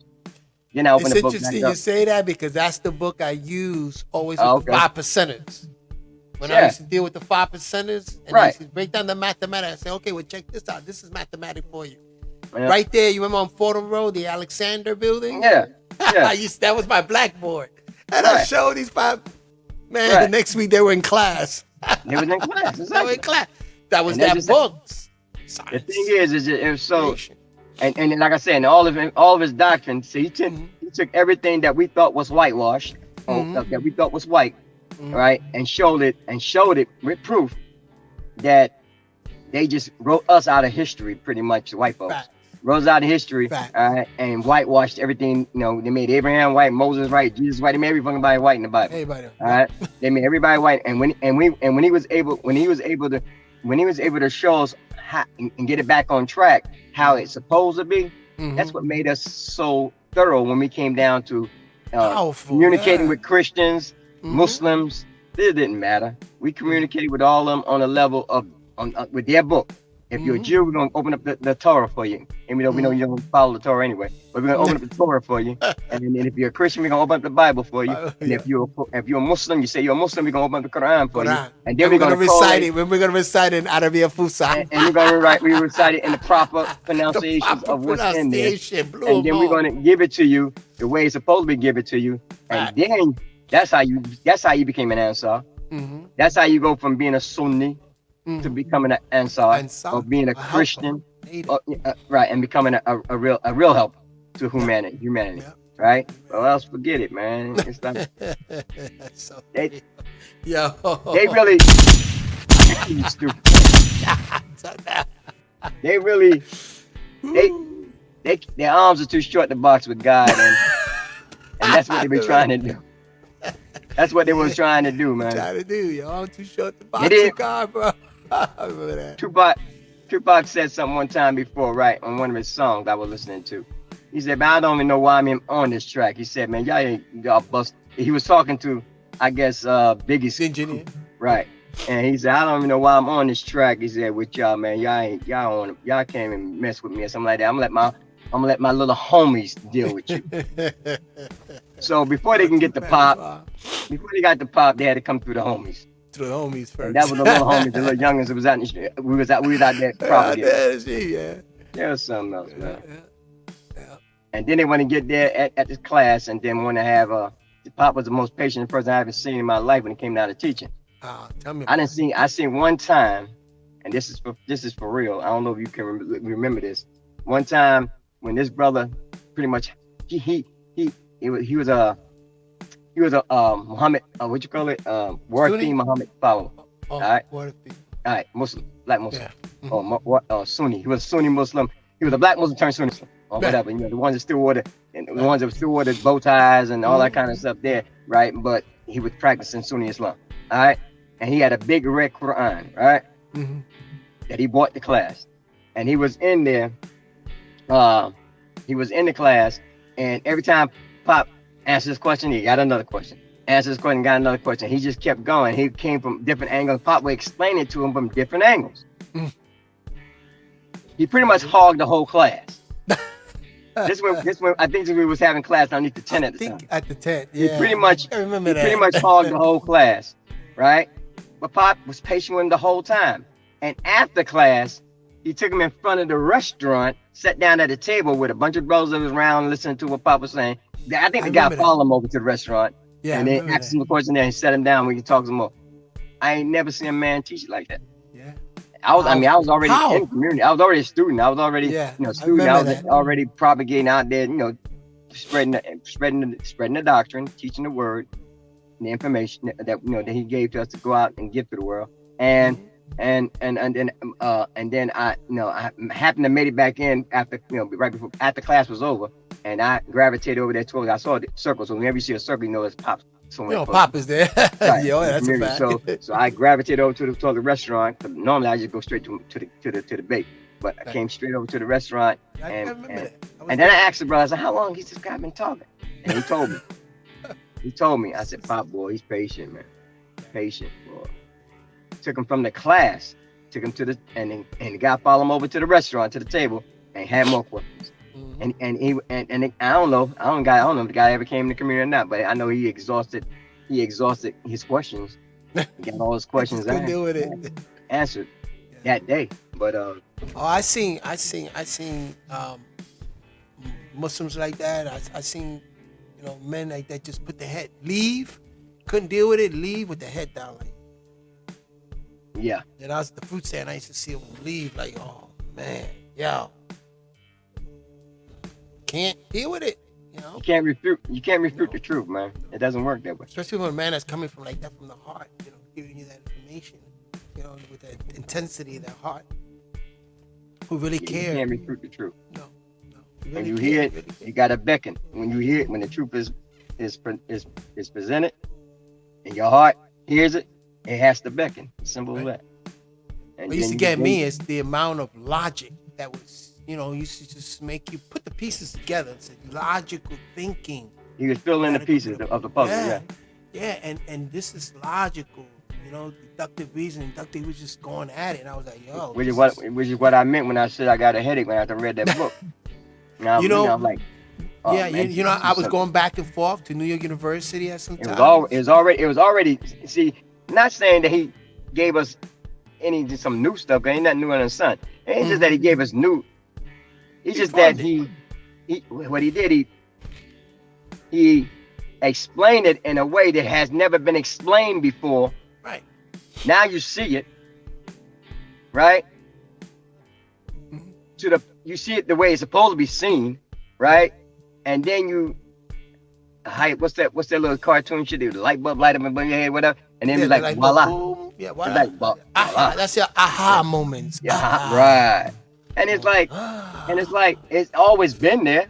Then I opened the book. It's interesting you say that because that's the book I use always with the 5%ers. When I used to deal with the 5%ers and I used to break down the mathematics, I say, okay, well check this out. This is mathematics for you. Yeah. Right there, you remember on Fordham Road, the Alexander building? Yeah. That was my blackboard. And I showed these 5. Man, the next week they were in class. They was in class. Exactly. They were in class. That was that book. The thing is it was so, and like I said, all of his doctrines. So he took everything that we thought was whitewashed, that we thought was white, right, and showed it with proof that they just wrote us out of history, pretty much, the white folks. Wrote us out of history, and whitewashed everything. They made Abraham white, Moses white, Jesus white. They made everybody white in the Bible. Everybody. All right. They made everybody white, and when he was able to show us how, and get it back on track, how it's supposed to be, that's what made us so thorough when we came down to communicating with Christians, Muslims. It didn't matter. We communicated with all of them on a level of with their book. If you're a Jew, we're gonna open up the Torah for you. And we know you don't follow the Torah anyway, but we're gonna open up the Torah for you. And then if you're a Christian, we're gonna open up the Bible for you. And if you're a Muslim, you say you're a Muslim, we're gonna open up the Quran for you. And then we're gonna recite it. We're gonna recite it in Arabia Fusa. And we're gonna recite it in the proper pronunciations of what's in there. And then we're gonna give it to you the way it's supposed to be given to you. And then that's how you became an Ansar. That's how you go from being a Sunni to becoming an Ansar, or being a Christian, and becoming a real help to humanity, right? Well, else forget it, man. It's like they really stupid. They really their arms are too short to box with God, and that's what they've been trying to do. That's what they was trying to do, man. Trying to do, your arms too short to box with God, bro. Tupac said something one time before, right, on one of his songs I was listening to. He said, man, I don't even know why I'm on this track. He said, man, y'all bust. He was talking to, I guess, Biggie's engineer, right? And he said, I don't even know why I'm on this track. He said, with y'all, man, y'all can't even mess with me or something like that. I'm gonna let my little homies deal with you. So before they can get the Pop, they had to come through the homies. Through the homies first. And that was the little homies, the little youngins that was out in the street. We was out there propagating. There was something else, man. Yeah. And then they want to get there at this class, and then want to have Pop was the most patient person I ever seen in my life when it came down to teaching. Tell me. I seen one time, and this is for real. I don't know if you can remember this. One time when this brother, pretty much, he was a Muhammad, what you call it? Warathi Muhammad follower. All right. Warathi. All right, Muslim, black Muslim. Yeah. Sunni. He was a Sunni Muslim. He was a black Muslim turned Sunni Muslim, or whatever. The ones that still wore the bow ties and all that kind of stuff there, right? But he was practicing Sunni Islam. All right, and he had a big red Quran, right? That he brought to class. and he was in there. He was in the class, and every time Pop answered his question, he got another question. Answered his question, got another question. He just kept going. He came from different angles. Pop would explain it to him from different angles. He pretty much hogged the whole class. This one, I think we was having class underneath the tent at the time. At the tent, yeah. He pretty much, I remember that. Pretty much hogged the whole class, right? But Pop was patient with him the whole time. And after class, he took him in front of the restaurant, sat down at a table with a bunch of brothers that was around listening to what Pop was saying. I think the guy followed him over to the restaurant. Yeah, and then asked him a question there and set him down. We could talk some more. I ain't never seen a man teach it like that. Yeah. I was already in the community. I was already a student. I was already, student. I was already propagating out there, spreading the doctrine, teaching the word, the information that that he gave to us to go out and give to the world. And then I happened to made it back in after right before after class was over, and I gravitated over there towards. I saw the circle, so whenever you see a circle, it's Pop. Pop is there. Right. Yo, that's a fact. So I gravitated over to the restaurant. Normally I just go straight to the bake, but I came straight over to the restaurant, and then I asked the brother, I said, "How long has this guy been talking?" And he told me. He told me. I said, "Pop, boy, he's patient, man. Patient, boy." Took him from the class, took him to the and the guy followed him over to the restaurant to the table and had more questions. And I don't know if the guy ever came to the community or not, but I know he exhausted his questions. He got all his questions answered that day. But I seen Muslims like that. I seen men like that just put the head leave, couldn't deal with it, leave with the head down like. Yeah. And I was at the fruit stand. I used to see them leave like, oh man, yo. Can't deal with it, You can't refute the truth, man. It doesn't work that way. Especially when a man that's coming from like that from the heart, giving you that information, with that intensity of that heart. Who really cares. You can't refute the truth. No. When you hear it, you gotta beckon. When you hear it, when the truth is presented, and your heart hears it, it has to beckon. Simple as that. And what used to get me is the amount of logic that was. Used to just make you put the pieces together. It's logical thinking. You could fill in the pieces of the puzzle. Yeah, and this is logical. Deductive reasoning. Deductive was just going at it, and I was like, yo. Which is what I meant when I said I got a headache when I read that book. Now, I'm like, oh, man, I was going back and forth to New York University at some time. It was already. See, not saying that he gave us some new stuff. Ain't nothing new under the sun. It ain't just that he gave us new. It's just that he what he did, he explained it in a way that has never been explained before. Right. Now you see it, right? You see it the way it's supposed to be seen, right? And then what's that little cartoon shit? The light bulb light up above your head, whatever. And then it's like voila. Boom. Yeah, voila. Like, aha. That's your aha moments. Yeah, right. And it's like, it's always been there.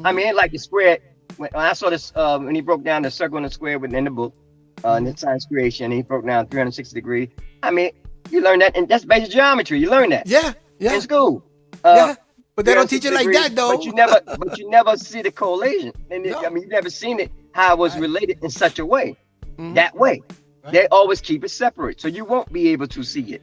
I mean, like the square. When I saw this, when he broke down the circle and the square within the book, in the science creation, he broke down 360 degrees. I mean, you learn that, and that's basic geometry. You learn that. Yeah. In school. But they don't teach it like that, though. But you never see the correlation. And I mean, you never seen it how it was related in such a way. That way, they always keep it separate, so you won't be able to see it.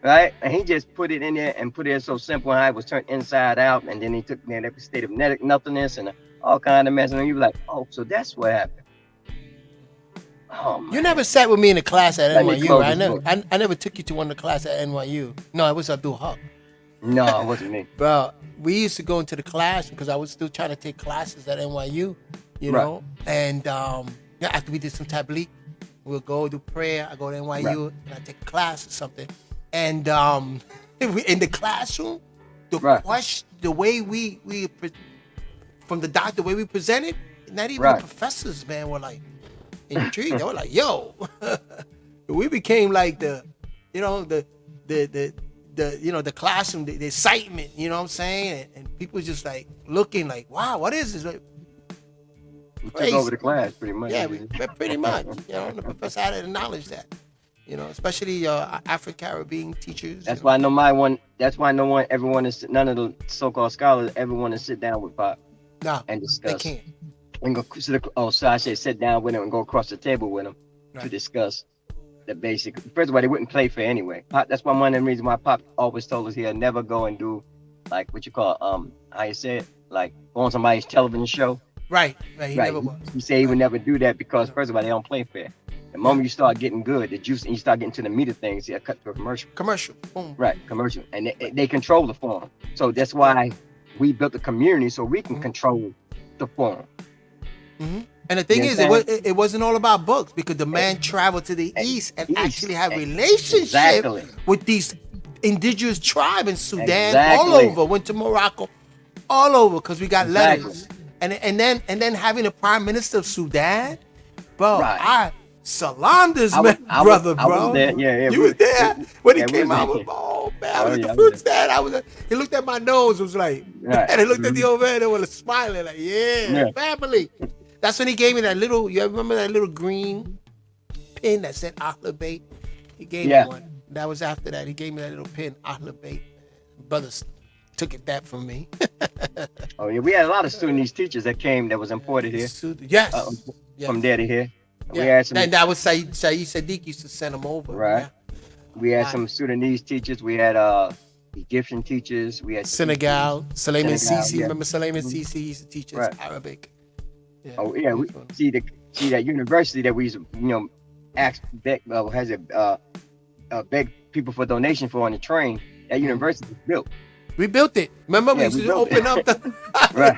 Right, and he just put it in there and put it in so simple how it was turned inside out, and then he took that state of nothingness and all kind of mess, and you were like, oh, so that's what happened. Oh, man. You never sat with me in a class at NYU, right? I never took you to one of the classes at NYU. No, it was Abdul Latif. No, it wasn't me. Bro, we used to go into the class because I was still trying to take classes at NYU, know, and after we did some tabligh, we'll go do prayer. I go to NYU and I take a class or something. And in the classroom, the way we from the doctor, the way we presented, not even the professors, man, were like intrigued. They were like, "Yo," we became like the classroom, the excitement. You know what I'm saying? And people just like looking like, "Wow, what is this?" We took over the class pretty much. Yeah, pretty much. The professor had to acknowledge that. You know, especially Afro-Caribbean teachers. That's You why know. I know my one. That's why no one, everyone is none of the so-called scholars ever want to sit down with Pop No, and they discuss. can't. And go oh, so I say sit down with him and go across the table with him to Right. discuss the basic. First of all, they wouldn't play fair anyway. Pop, that's why one of the reasons why Pop always told us he'll never go and do like what you call how you say it, like go on somebody's television show. Right. Right. He Right. never was. He said he would Right. never do that because No. first of all, they don't play fair. The Yeah. moment you start getting good, the juice, and you start getting to the meat of things, they'll cut to a commercial. Commercial. Boom. Right, commercial, and they control the form. So that's why we built a community so we can control the form. Hmm. And the thing You is, understand? it wasn't all about books because the man traveled to the east and East. actually had relationship Exactly. with these indigenous tribe in Sudan, all Exactly. over. Went to Morocco, all over because we got Exactly. letters. And then having the prime minister of Sudan, bro. Right. I salaamed this I was- man, I was- brother, I was bro. there. Yeah, You was there when he yeah, we came was out there. with, oh man, I Oh, was yeah, at I the was fruit stand. He looked at my nose, was like, Right. and he looked at Mhm. the old man and was smiling, like, yeah, family. That's when he gave me that little, you remember that little green pin that said Ahla Bait? He gave Yeah. me one. That was after that. He gave me that little pin, Ahla Bait. Brothers took it that from me. Oh yeah, we had a lot of Sudanese teachers that came that was imported here Yes. uh, Yes. from there to here. We Yeah. had some. And that was Saeed Sadiq used to send them over. Right. Yeah. We had Right. some Sudanese teachers. We had Egyptian teachers. We had Senegal, Suleiman Senegal, Sisi. yeah. Remember Suleiman Mhm. Sisi used to teach us Right. Arabic. Yeah. Oh yeah, we Beautiful. see that university that we used to, ask beg, has it beg people for donation for on the train. That university was built. We built it. Remember, we Yeah, used we to built open up the. Right.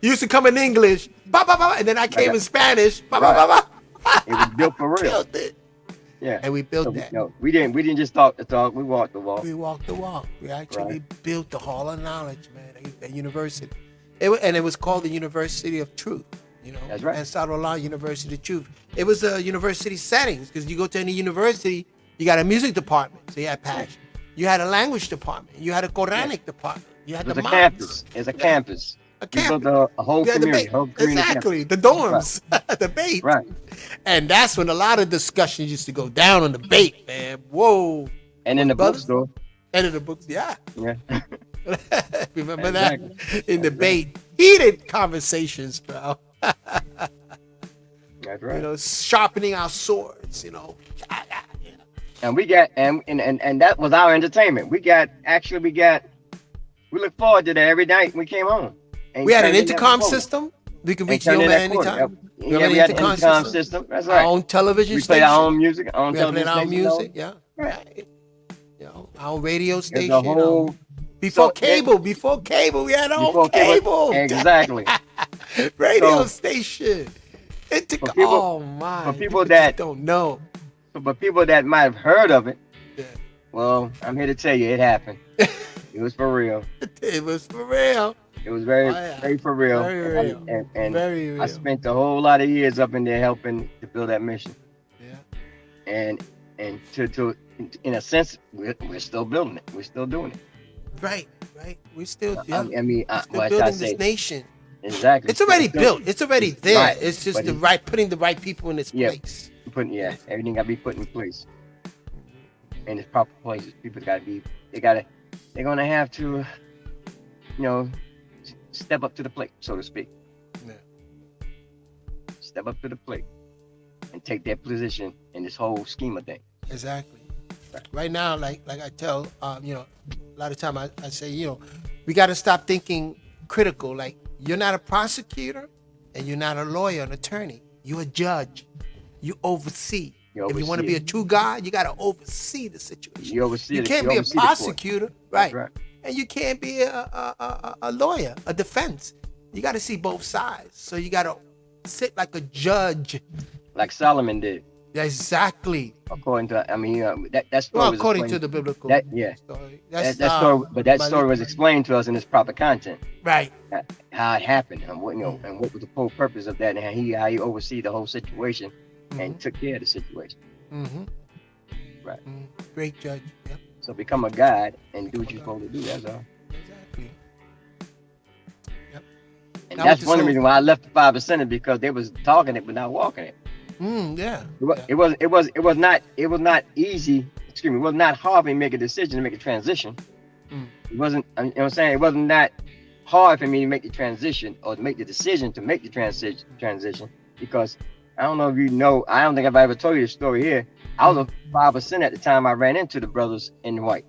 You used to come in English, ba, ba, ba, and then I came Right. in Spanish, ba, ba, Right. ba, ba. It was built for real. Built it, Yeah. and we built So, that. we didn't just talk the talk. We walked the walk. We walked the walk. We actually built the Hall of Knowledge, man. That university, and it was called the University of Truth. You know, That's right. Ansarullah University of Truth. It was a university settings because you go to any university, you got a music department, so you had passion. You had a language department. You had a Quranic department. You had It was the a mosques. campus. It's a campus. A We campus. built a whole We had the community. bait. Whole community Exactly. The dorms. The bait. campus. Right. And that's when a lot of discussions used to go down on the bait, man. Whoa. And in the Brothers- bookstore. And in the books, yeah. Yeah. Remember Exactly. that? In debate. Heated conversations, bro. That's right. You know, sharpening our swords, you know. And we got and that was our entertainment. We look forward to that every night we came home. And We had an turned in that intercom quote. system. We could And reach you turned in at that quote. anytime. Yeah, had we an had an intercom intercom system. system. That's Our right. own television We station. played our own music, our own We had played television our own station. music, yeah. Right. Right. You know, our own radio There's station. a whole Before so- cable, we had our before own cable. Exactly. Radio So- station. It took, For people- oh my. for people just that- don't know. But people that might have heard of it, Yeah. well, I'm here to tell you it happened. It was for real. It was for real. It was very, Oh, yeah. very for real. Very And- real. And Very real. I spent a whole lot of years up in there helping to build that mission. Yeah. And to in a sense, we're still building it. We're still doing it. Right. We still, yeah. I mean, still what I building say this nation. exactly. It's already Still- built. It's already there. Right. It's just But putting the right people in its Yeah. place. Everything got to be put in place in its proper places. People got to be. They're gonna have to, step up to the plate, so to speak. Yeah. Step up to the plate and take their position in this whole scheme of things. Exactly. Right now, like I tell, a lot of time I say, we got to stop thinking critical. Like, you're not a prosecutor and you're not a lawyer, an attorney. You're a judge. You oversee. If you want to be a true guy, you got to oversee the situation. You oversee. You it. can't You be a oversee the court. prosecutor, That's right? And you can't be a lawyer, a defense. You got to see both sides. So you got to sit like a judge. Like Solomon did, Exactly. according to. I mean, that story Well, was according explained- to the biblical That- story. that story, but that my- story was explained to us in its proper content, right. how it happened, and what and what was the full purpose of that, and how he oversee the whole situation and took care of the situation. Mm-hmm. Right. Great judge. Yep. So become a guide and do what you're supposed to do. That's all. Exactly. And Now that's with one of this the reasons why I left the 5% because they was talking it but not walking it. Yeah. It was not easy. Excuse me. It was not hard for me to make a decision to make a transition. Mm. It wasn't. You know what I'm saying? It wasn't that hard for me to make the transition or to make the decision to make the transition because I don't know if you know. I don't think I've ever told you the story here. I was a 5% at the time I ran into the brothers in white,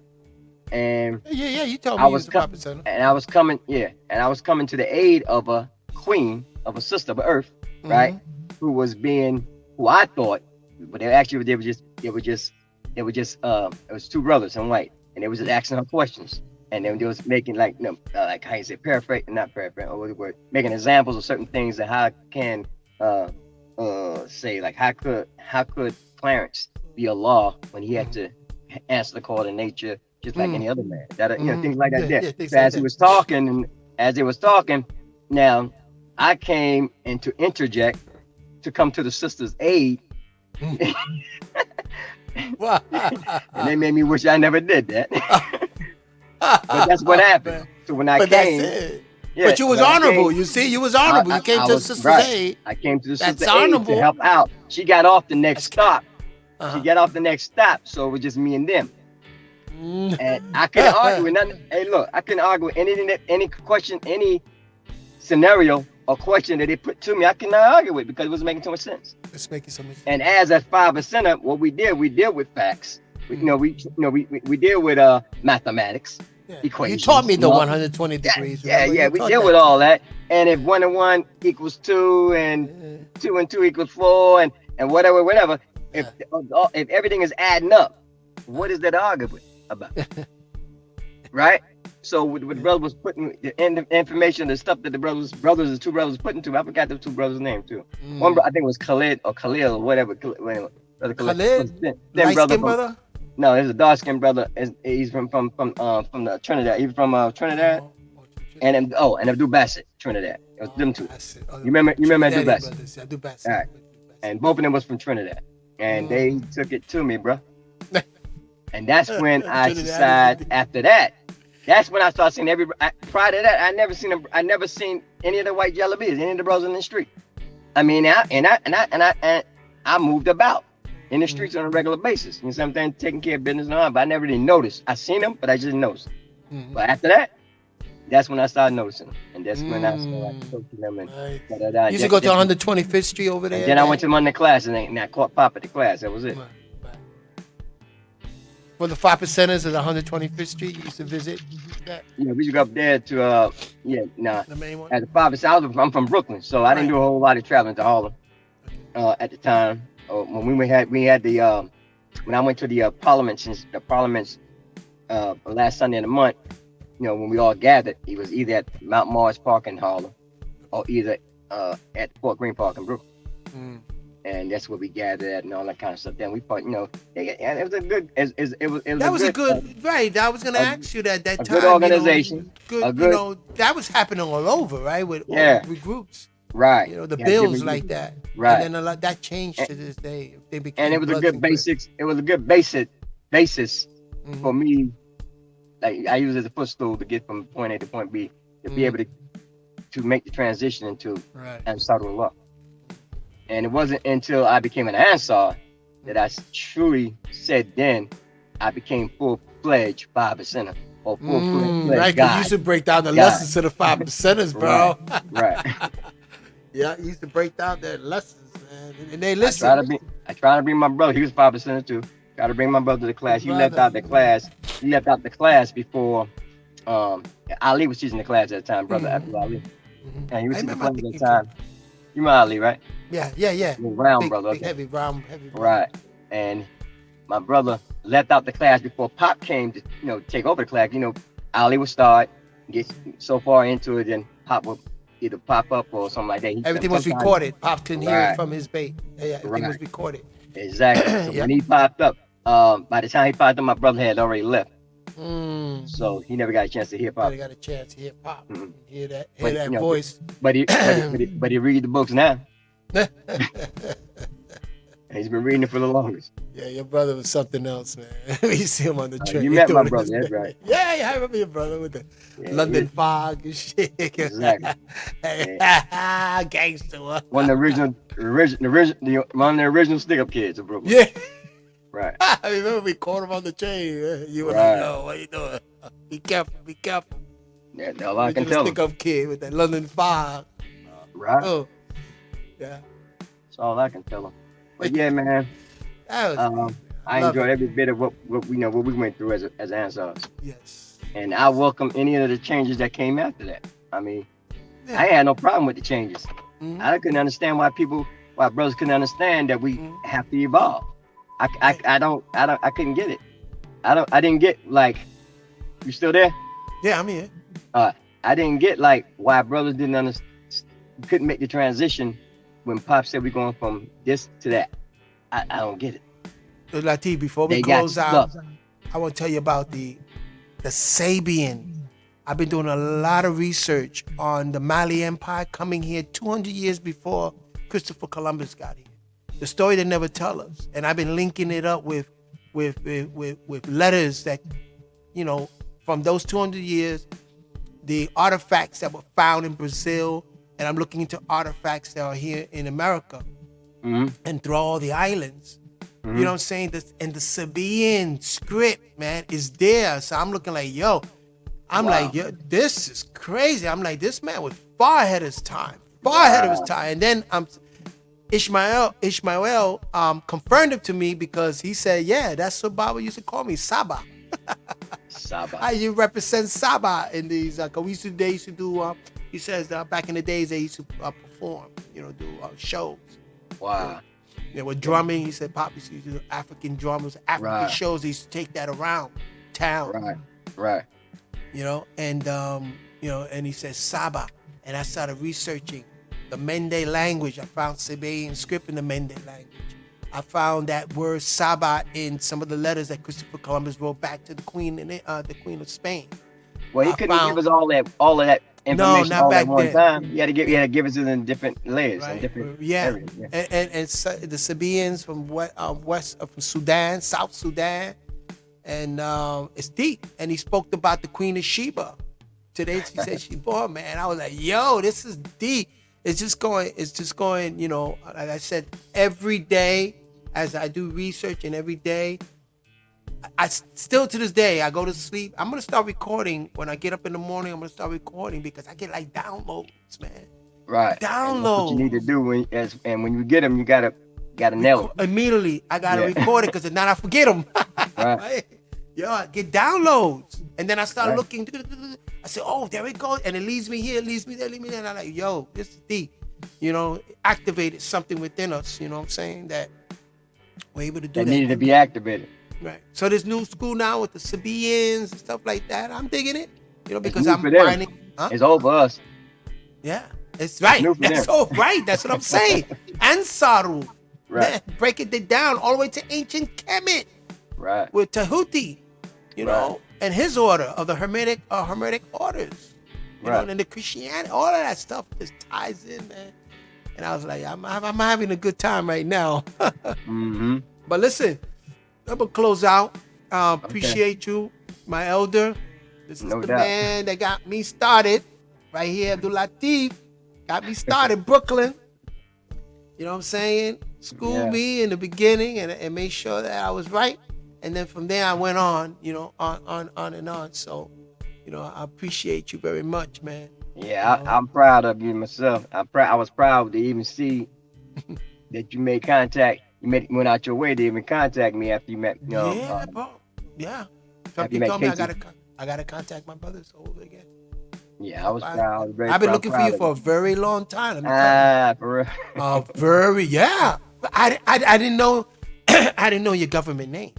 and Yeah. You told me you was a 5%. and I was coming. Yeah, and I was coming to the aid of a queen, of a sister of Earth, right? Who was being, who I thought, but it was two brothers in white, and they was just asking her questions, and then they was making like, like how you say, not paraphrase, or what the word, making examples of certain things that how I can say, like how could Clarence be a law when he had to answer the call to nature just like any other man, that things like that. As he was talking, and as they was talking, now I came in to interject to come to the sister's aid. And they made me wish I never did that. But that's what happened. So when I came, but you was honorable. You see, you was honorable. You came to the sister's aid. I came to the sister's aid to help out. She got off the next stop. She got off the next stop, so it was just me and them. And I couldn't argue with nothing. Hey, look, I couldn't argue with any question, any scenario or question that they put to me. I could not argue with because it wasn't making too much sense. It's making so much sense. And as a 5%, what we deal with facts. We deal with mathematics, equations. You taught me the 120 degrees. Yeah. We deal with all that. And if 1 and 1 equals 2, and 2 and 2 equals 4, and whatever. If everything is adding up, what is that argument about? Right? So what the brother was putting the information, the stuff that the two brothers putting to, I forgot the two brothers' name too. One, I think it was Khalid or Khalil or whatever. Khalid? Light-skinned brother? No, he's a dark-skinned brother. He's from the Trinidad. He's from Trinidad. And Abdul Bassett, Trinidad. It was them two. You remember Abdul Bassett? Abdul Bassett. All right. And both of them was from Trinidad. And they took it to me, bro. And that's when I decided. After that, that's when I started seeing prior to that, I never seen any of the white jellybees, any of the brothers in the street. I mean, I moved about in the streets on a regular basis. You know what I'm saying? Taking care of business and all, but I never really noticed. I seen them, but I just didn't notice. But after that, that's when I started noticing them. And that's when I started coaching them. And you used to go to 125th Street over there? And then I went to Monday class and I caught Pop at the class. That was it. Right. For the 5%ers at 125th Street, you used to visit that? Yeah, we used to go up there to, The main one? At the 5%, I'm from Brooklyn, so I didn't do a whole lot of traveling to Harlem at the time. When we had the, when I went to the parliaments last Sunday of the month, when we all gathered, it was either at Mount Morris Park in Harlem or either at Fort Greene Park in Brooklyn. And that's where we gathered at and all that kind of stuff. Then we thought, it was a good, that was a good, right? I was going to ask you that time. Good organization. That was happening all over, right? With groups. Right. The bills like that. Right. And then that changed to this day. They became and it was a good basics. It was a good basis for me. Like I use it as a footstool to get from point A to point B, to be able to make the transition into Ansarullah. And it wasn't until I became an Ansar that I truly said then I became full-fledged 5%er or full-fledged right, because you used to break down the lessons to the 5%ers, bro. Right. Yeah, you used to break down their lessons, man. And they listen. I try to bring my brother. He was 5%er too. Try to bring my brother to the class. He left out the class before Ali was teaching the class at the time, brother Abdul Ali. And he was teaching the class at the time. You know Ali, right? Yeah. Round brother. Big, heavy round. Right. And my brother left out the class before Pop came to, take over the class. Ali would start, get so far into it, and Pop would either pop up or something like that. Everything was recorded. Pop couldn't hear it from his bait. Yeah, everything was recorded. Exactly. So when he popped up, by the time he popped up, my brother had already left. So he never got a chance to hear Pop. Never got a chance to hear Pop. Hear that voice. But he read the books now. And he's been reading it for the longest. Yeah, your brother was something else, man. We see him on the train. You met my doing his brother, that's thing. right. Yeah, I remember your brother with the Yeah, London fog and shit. exactly. Yeah. Gangster. One of the one of the original stick up kids of Brooklyn. Yeah. Right. I remember we caught him on the train. You were like, Right. yo, what you doing? Be careful, be careful. Yeah, that's all I can Original tell him. stick-up kid with that London fog. Right. Oh, yeah. That's all I can tell him. But yeah, man, That was deep, man. I love enjoyed it. every bit of what we went through as Ansars. Yes. And I welcome any of the changes that came after that. I mean, Yeah. I had no problem with the changes. Mhm. I couldn't understand why brothers couldn't understand that we Mhm. have to evolve. I couldn't get it. I didn't get like, you still there? Yeah, I'm here. I didn't get like why brothers didn't understand, couldn't make the transition when Pop said we're going from this to that. I don't get it. Latif, before we They got close out, stuck. I want to tell you about the Sabian. I've been doing a lot of research on the Mali Empire coming here 200 years before Christopher Columbus got here. The story they never tell us, and I've been linking it up with letters that, you know, from those 200 years, the artifacts that were found in Brazil, and I'm looking into artifacts that are here in America Mhm. and through all the islands. You know what I'm saying? And the Sabian script, man, is there. So I'm looking like, yo, Wow. this is crazy. I'm like, this man was far ahead of his time, far ahead of his time. And then Ishmael confirmed it to me because he said, yeah, that's what Baba used to call me, Saba. Saba. How you represent Saba in these? They used to do. He says back in the days they used to perform, do shows. Wow. They were drumming. He said Pop used to do African drummers, African Right. shows. They used to take that around town. Right. And he said Saba, and I started researching the Mende language. I found Sabaean script in the Mende language. I found that word Saba in some of the letters that Christopher Columbus wrote back to the Queen of Spain. Well, he couldn't give us all of that information not all back at one then. time. He had to give us it in different layers and Right. different Yeah. areas. Yeah. And the Sabaeans from from Sudan, South Sudan, and it's deep. And he spoke about the Queen of Sheba. Today she said she's born, man. I was like, yo, this is deep. It's just going, like I said, every day as I do research, and every day I still to this day I go to sleep. I'm gonna start recording when I get up in the morning. I'm gonna start recording because I get like downloads, man. Right. And that's what you need to do when you get them, you gotta nail it. Immediately. I gotta record it because if not, I forget them. Right. Yo, I get downloads, and then I start Right. looking. I say, oh, there it goes, and it leads me here, leads me there, leads me there. And I'm like, yo, this is deep. Activated something within us. You know what I'm saying, that we're able to do That that. needed to be activated. Right. So this new school now with the Sabaeans and stuff like that, I'm digging it. Because new I'm for them. finding. Huh? It's over us. Yeah, it's right. new for That's them. so right. That's what I'm saying. Ansaru. Right. Breaking it down all the way to ancient Kemet Right. with Tahuti, Right. and his order of the Hermetic orders. Right. And the Christianity, all of that stuff just ties in, man. And I was like, I'm having a good time right now. Mm-hmm. But listen, I'm gonna close out. Appreciate you, my elder. This is No the doubt. man that got me started right here, Abdul Latif. Got me started, Brooklyn. You know what I'm saying? Schooled me in the beginning and made sure that I was right. And then from there I went on, on and on. So, I appreciate you very much, man. Yeah, I'm proud of you myself. I was proud to even see that you made contact. You went out your way to even contact me after you met. Yeah, bro. Yeah. Something met told me Casey. I gotta contact my brothers over again. Yeah, I was proud. Very I've been proud, looking for proud you of for a very long time. Let me tell you. For real. Yeah. I didn't know I didn't know your government name.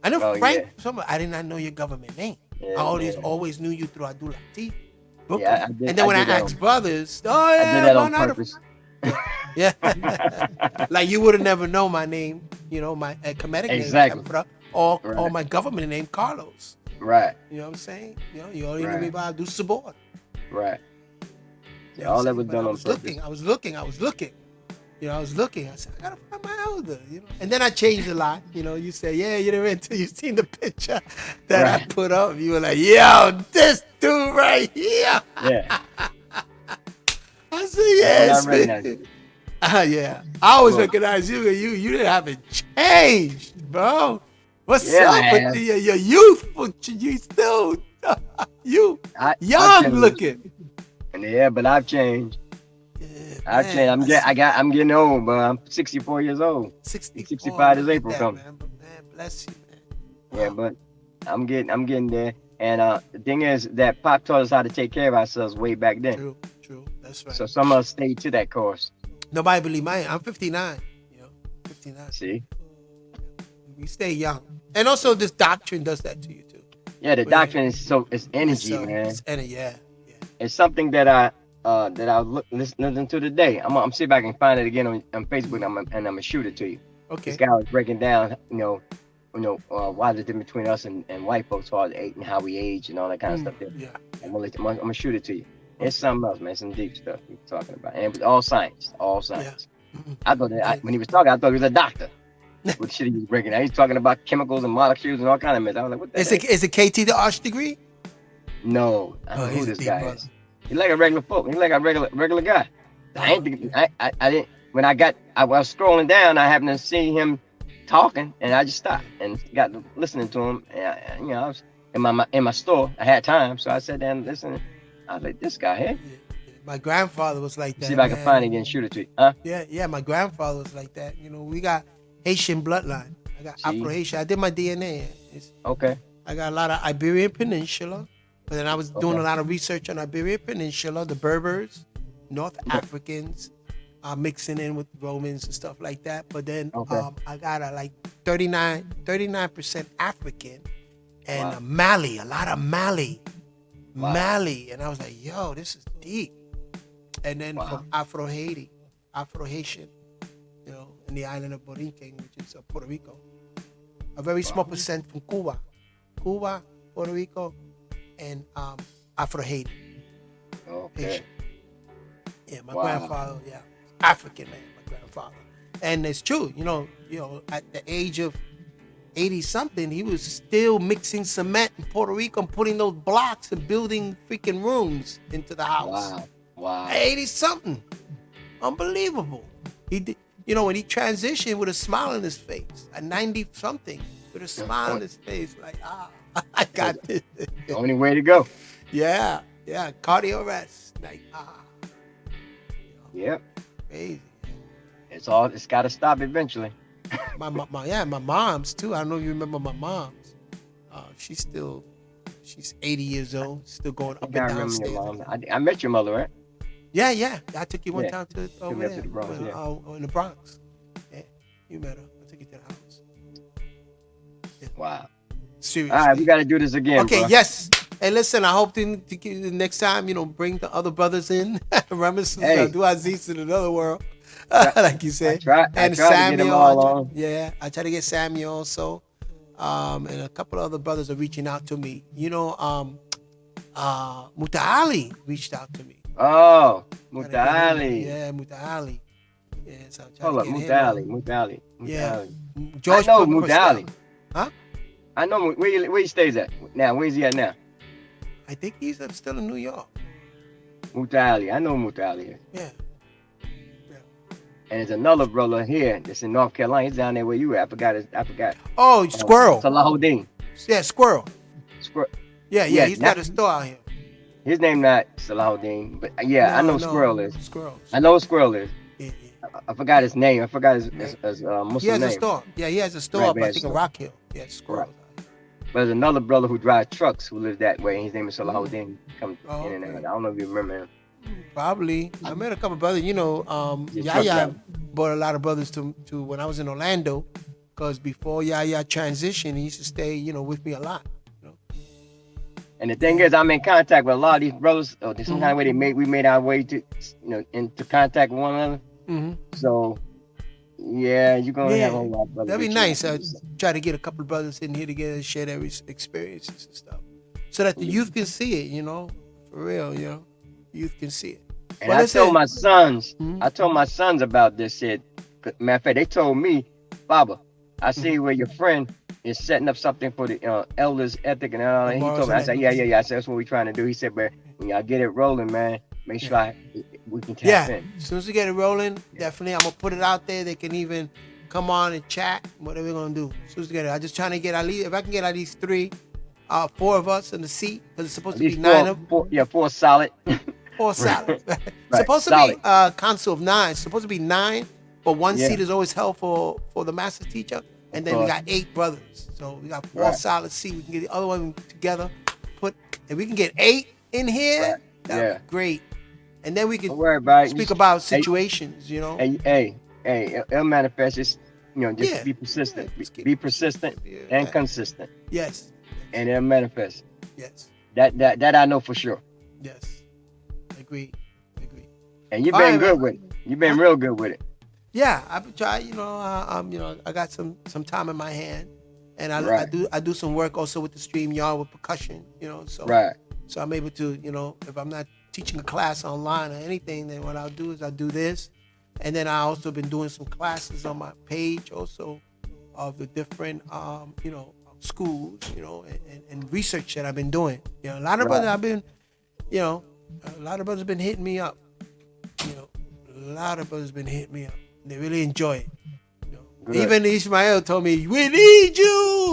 I know Frank. I did not know your government name. Yeah, I always knew you through Abdul Latif. Yeah, I did- and then when I did that asked on- brothers, I did that on purpose. Yeah, like you would have never known my name. My Kemetic Exactly. name, or Right. my government name, Carlos. Right. You know what I'm saying? You only knew Right. me by Abdul Sabor. Right. You Yeah, know all what that I'm was saying? done But on purpose. I was looking. You know, I was looking. I said, I gotta find my elder. You know, and then I changed a lot. You know, you say, yeah, you didn't until you seen the picture that I Right. put up. You were like, yo, this dude right here. Yeah. I said, That's when I yes, recognized man. you. Yeah, I always Look. recognize you. You didn't have it changed, bro. What's Yeah, I up with have. your youthful? You still you I've young changed. looking. Yeah, but I've changed. Yeah, I've changed. man. I'm getting old, but I'm 64 years old. Be 64. 65 this Look at April that, coming. man. But man, bless you, man. Yeah, Wow. but I'm getting there. And the thing is that Pop taught us how to take care of ourselves way back then. True, true. That's right. So some of us stayed to that course. Nobody believe mine. I'm 59. You know, 59. See? We stay young, and also this doctrine does that to you too. Yeah, the Where doctrine is it's energy, man. yeah, yeah. It's something that I was listening to today. I'm see if I can find it again on Facebook, and I'm gonna shoot it to you. This Okay. guy was breaking down, why the difference between us and white folks as far as and how we age and all that kind of stuff. There. Yeah. I'm gonna shoot it to you. It's something else, man. Some deep stuff we're talking about, and it was all science, all science. Mhm. I thought when he was talking, I thought he was a doctor. What shit he was breaking down? He's talking about chemicals and molecules and all kind of mess. I was like, what the heck? Is it KT the arch degree? No, I don't know who He's a this deep guy brother. is. He's like a regular folk. He's like a regular guy. I ain't think, I didn't when I was scrolling down, I happened to see him talking, and I just stopped and got to listening to him. And I was in my store. I had time, so I sat down and listened. I was like, this guy here. My grandfather was like that. See if I can find it and shoot it to you. Huh? Yeah. My grandfather was like that. You know, we got Haitian bloodline. I got Afro Haitian. I did my DNA. Okay. I got a lot of Iberian Peninsula, but then I was doing a lot of research on Iberian Peninsula, the Berbers, North Africans, mixing in with Romans and stuff like that. But then I got like 39% African and Mali, a lot of Mali. Mali. And I was like, yo, this is deep. And then from Afro Haitian, you know, in the island of Borinquen, which is Puerto Rico. A very small percent from Cuba, Puerto Rico, and Afro Haiti. Okay. Haitian. Yeah, my grandfather, African man, my grandfather. And it's true, you know, at the age of 80 something, he was still mixing cement in Puerto Rico and putting those blocks and building freaking rooms into the house. Wow. 80 something. Unbelievable. He did, you know, when he transitioned with a smile on his face, at 90 something, with a smile on his face, like, I got this. The only way to go. Yeah, cardio arrest. Like, Yep. crazy. It's got to stop eventually. My mom's too. I don't know if you remember my mom's. She's 80 years old, still going up and I down remember stairs. your mom. I met your mother, right? Yeah. I took you one time to over met there, to the Bronx, in the Bronx. Yeah, you met her. I took you to the house. Yeah. Wow. Seriously. All right, we got to do this again. Okay, bro. yes. Hey, listen, I hope to the next time, bring the other brothers in. Reminiscence do Aziz in another world, like you said. I tried to get them all on. Yeah, I try to get Samuel also. And a couple of other brothers are reaching out to me. Muta'ali reached out to me. Oh, Muta'ali. Yeah, Muta'ali. Yeah, so I'm trying Hold up, to get him on. Muta'ali. Yeah. I George know Purcell. Muta'ali. Huh? I know where he stays at now. Where's he at now? I think he's still in New York. Muta'ali. I know Muta'ali. Yeah. And there's another brother here that's in North Carolina. He's down there where you at. I forgot. Oh, Squirrel. Salahuddin. Yeah, Squirrel. Squirrel. Yeah, he's got a store out here. His name not Salahuddin, but I know Squirrel is. Squirrel. I know Squirrel is. Yeah. I forgot his name. I forgot his Muslim He has name. a store. Yeah, he has a store Right, up, I think, in Rock Hill. Yeah, Squirrel. Right. But there's another brother who drives trucks who lives that way. His name is Salahuddin. Comes in and out. I don't know if you remember him. Probably. I met a couple of brothers. Yaya brought a lot of brothers to when I was in Orlando, because before Yaya transitioned, he used to stay, with me a lot. And the thing is, I'm in contact with a lot of these brothers. There's some kind of way we made our way to, into contact with one another. Mm-hmm. So, yeah, you're gonna have a whole lot of brothers. That'd be nice. I try to get a couple of brothers in here together and share their experiences and stuff, so that the youth can see it. For real, youth can see it. And Well, I told listen. my sons, Mhm. I told my sons about this shit. Matter of fact, they told me, Baba, I Mhm. see where your friend is setting up something for the elders ethic and all The that. He morals told me, and I said, yeah, ethics. yeah, yeah. I said, that's what we're trying to do. He said, but when y'all get it rolling, man, make Yeah. sure we can tap Yeah. in. As soon as we get it rolling, Yeah. definitely I'm gonna put it out there. They can even come on and chat. Whatever we're gonna do. As soon as we get it, I'm just trying to get at least if I can get at least 4 of us in the seat because it's supposed At to be least 9 four, of four, yeah, four solid. four solid. Right, Supposed to be solid. a council of 9. Supposed to be 9, but one Yeah, seat is always held for the master teacher, of and then we course. got 8 brothers. So we got 4 Right, solid seats. We can get the other one together. Put if we can get 8 in here, right. that would Yeah. be great. And then we could Don't worry about it. speak about Hey, situations. it'll manifest. Just just Yeah. be Yeah, persistent. just keep Be it persistent. persistent and Yeah. consistent, Yes. and it'll manifest. Yes. That I know for sure. Yes. Agreed. Agreed. And you've All right, been man. good with it. You've been Huh? real good with it. Yeah, I've been trying. I got some time in my hand, and Right, I do some work also with the stream yard with percussion. right, So I'm able to if I'm not teaching a class online or anything, then what I'll do is I do this, and then I also been doing some classes on my page also of the different schools and research that I've been doing. A lot of right. brothers I've been you know a lot of brothers been hitting me up. You know, a lot of brothers been hitting me up. They really enjoy it. Good. Even Ishmael told me, "We need you."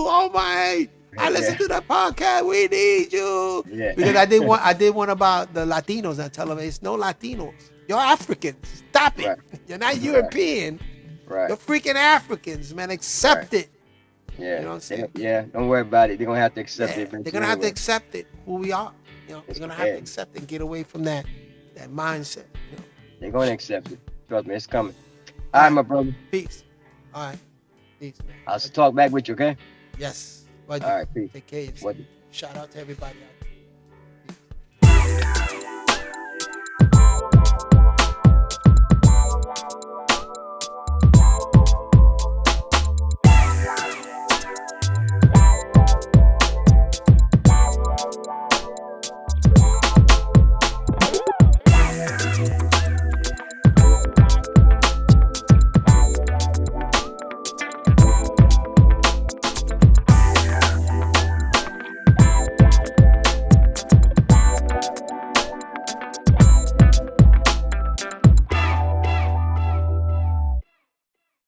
Oh my! I Yeah, listened to the podcast. We need you yeah. because I did one about the Latinos. I tell them it's no Latinos. You're Africans. Stop it. Right, You're not right, European. right, You're freaking Africans, man. right. Accept it. Yeah, You know what I'm saying? yeah. Don't worry about it. They're gonna have to accept it Yeah, they're eventually gonna have to anyway. accept it. Who we are. They're It's, gonna have to yeah, accept it and get away from that mindset. they're gonna accept it. Trust me, it's coming. All All right, right. my brother. Peace. All right. Peace, man. I'll talk back with you, okay? Yes. All right, peace. Take care of yourself. What? Shout out to everybody out there. Peace.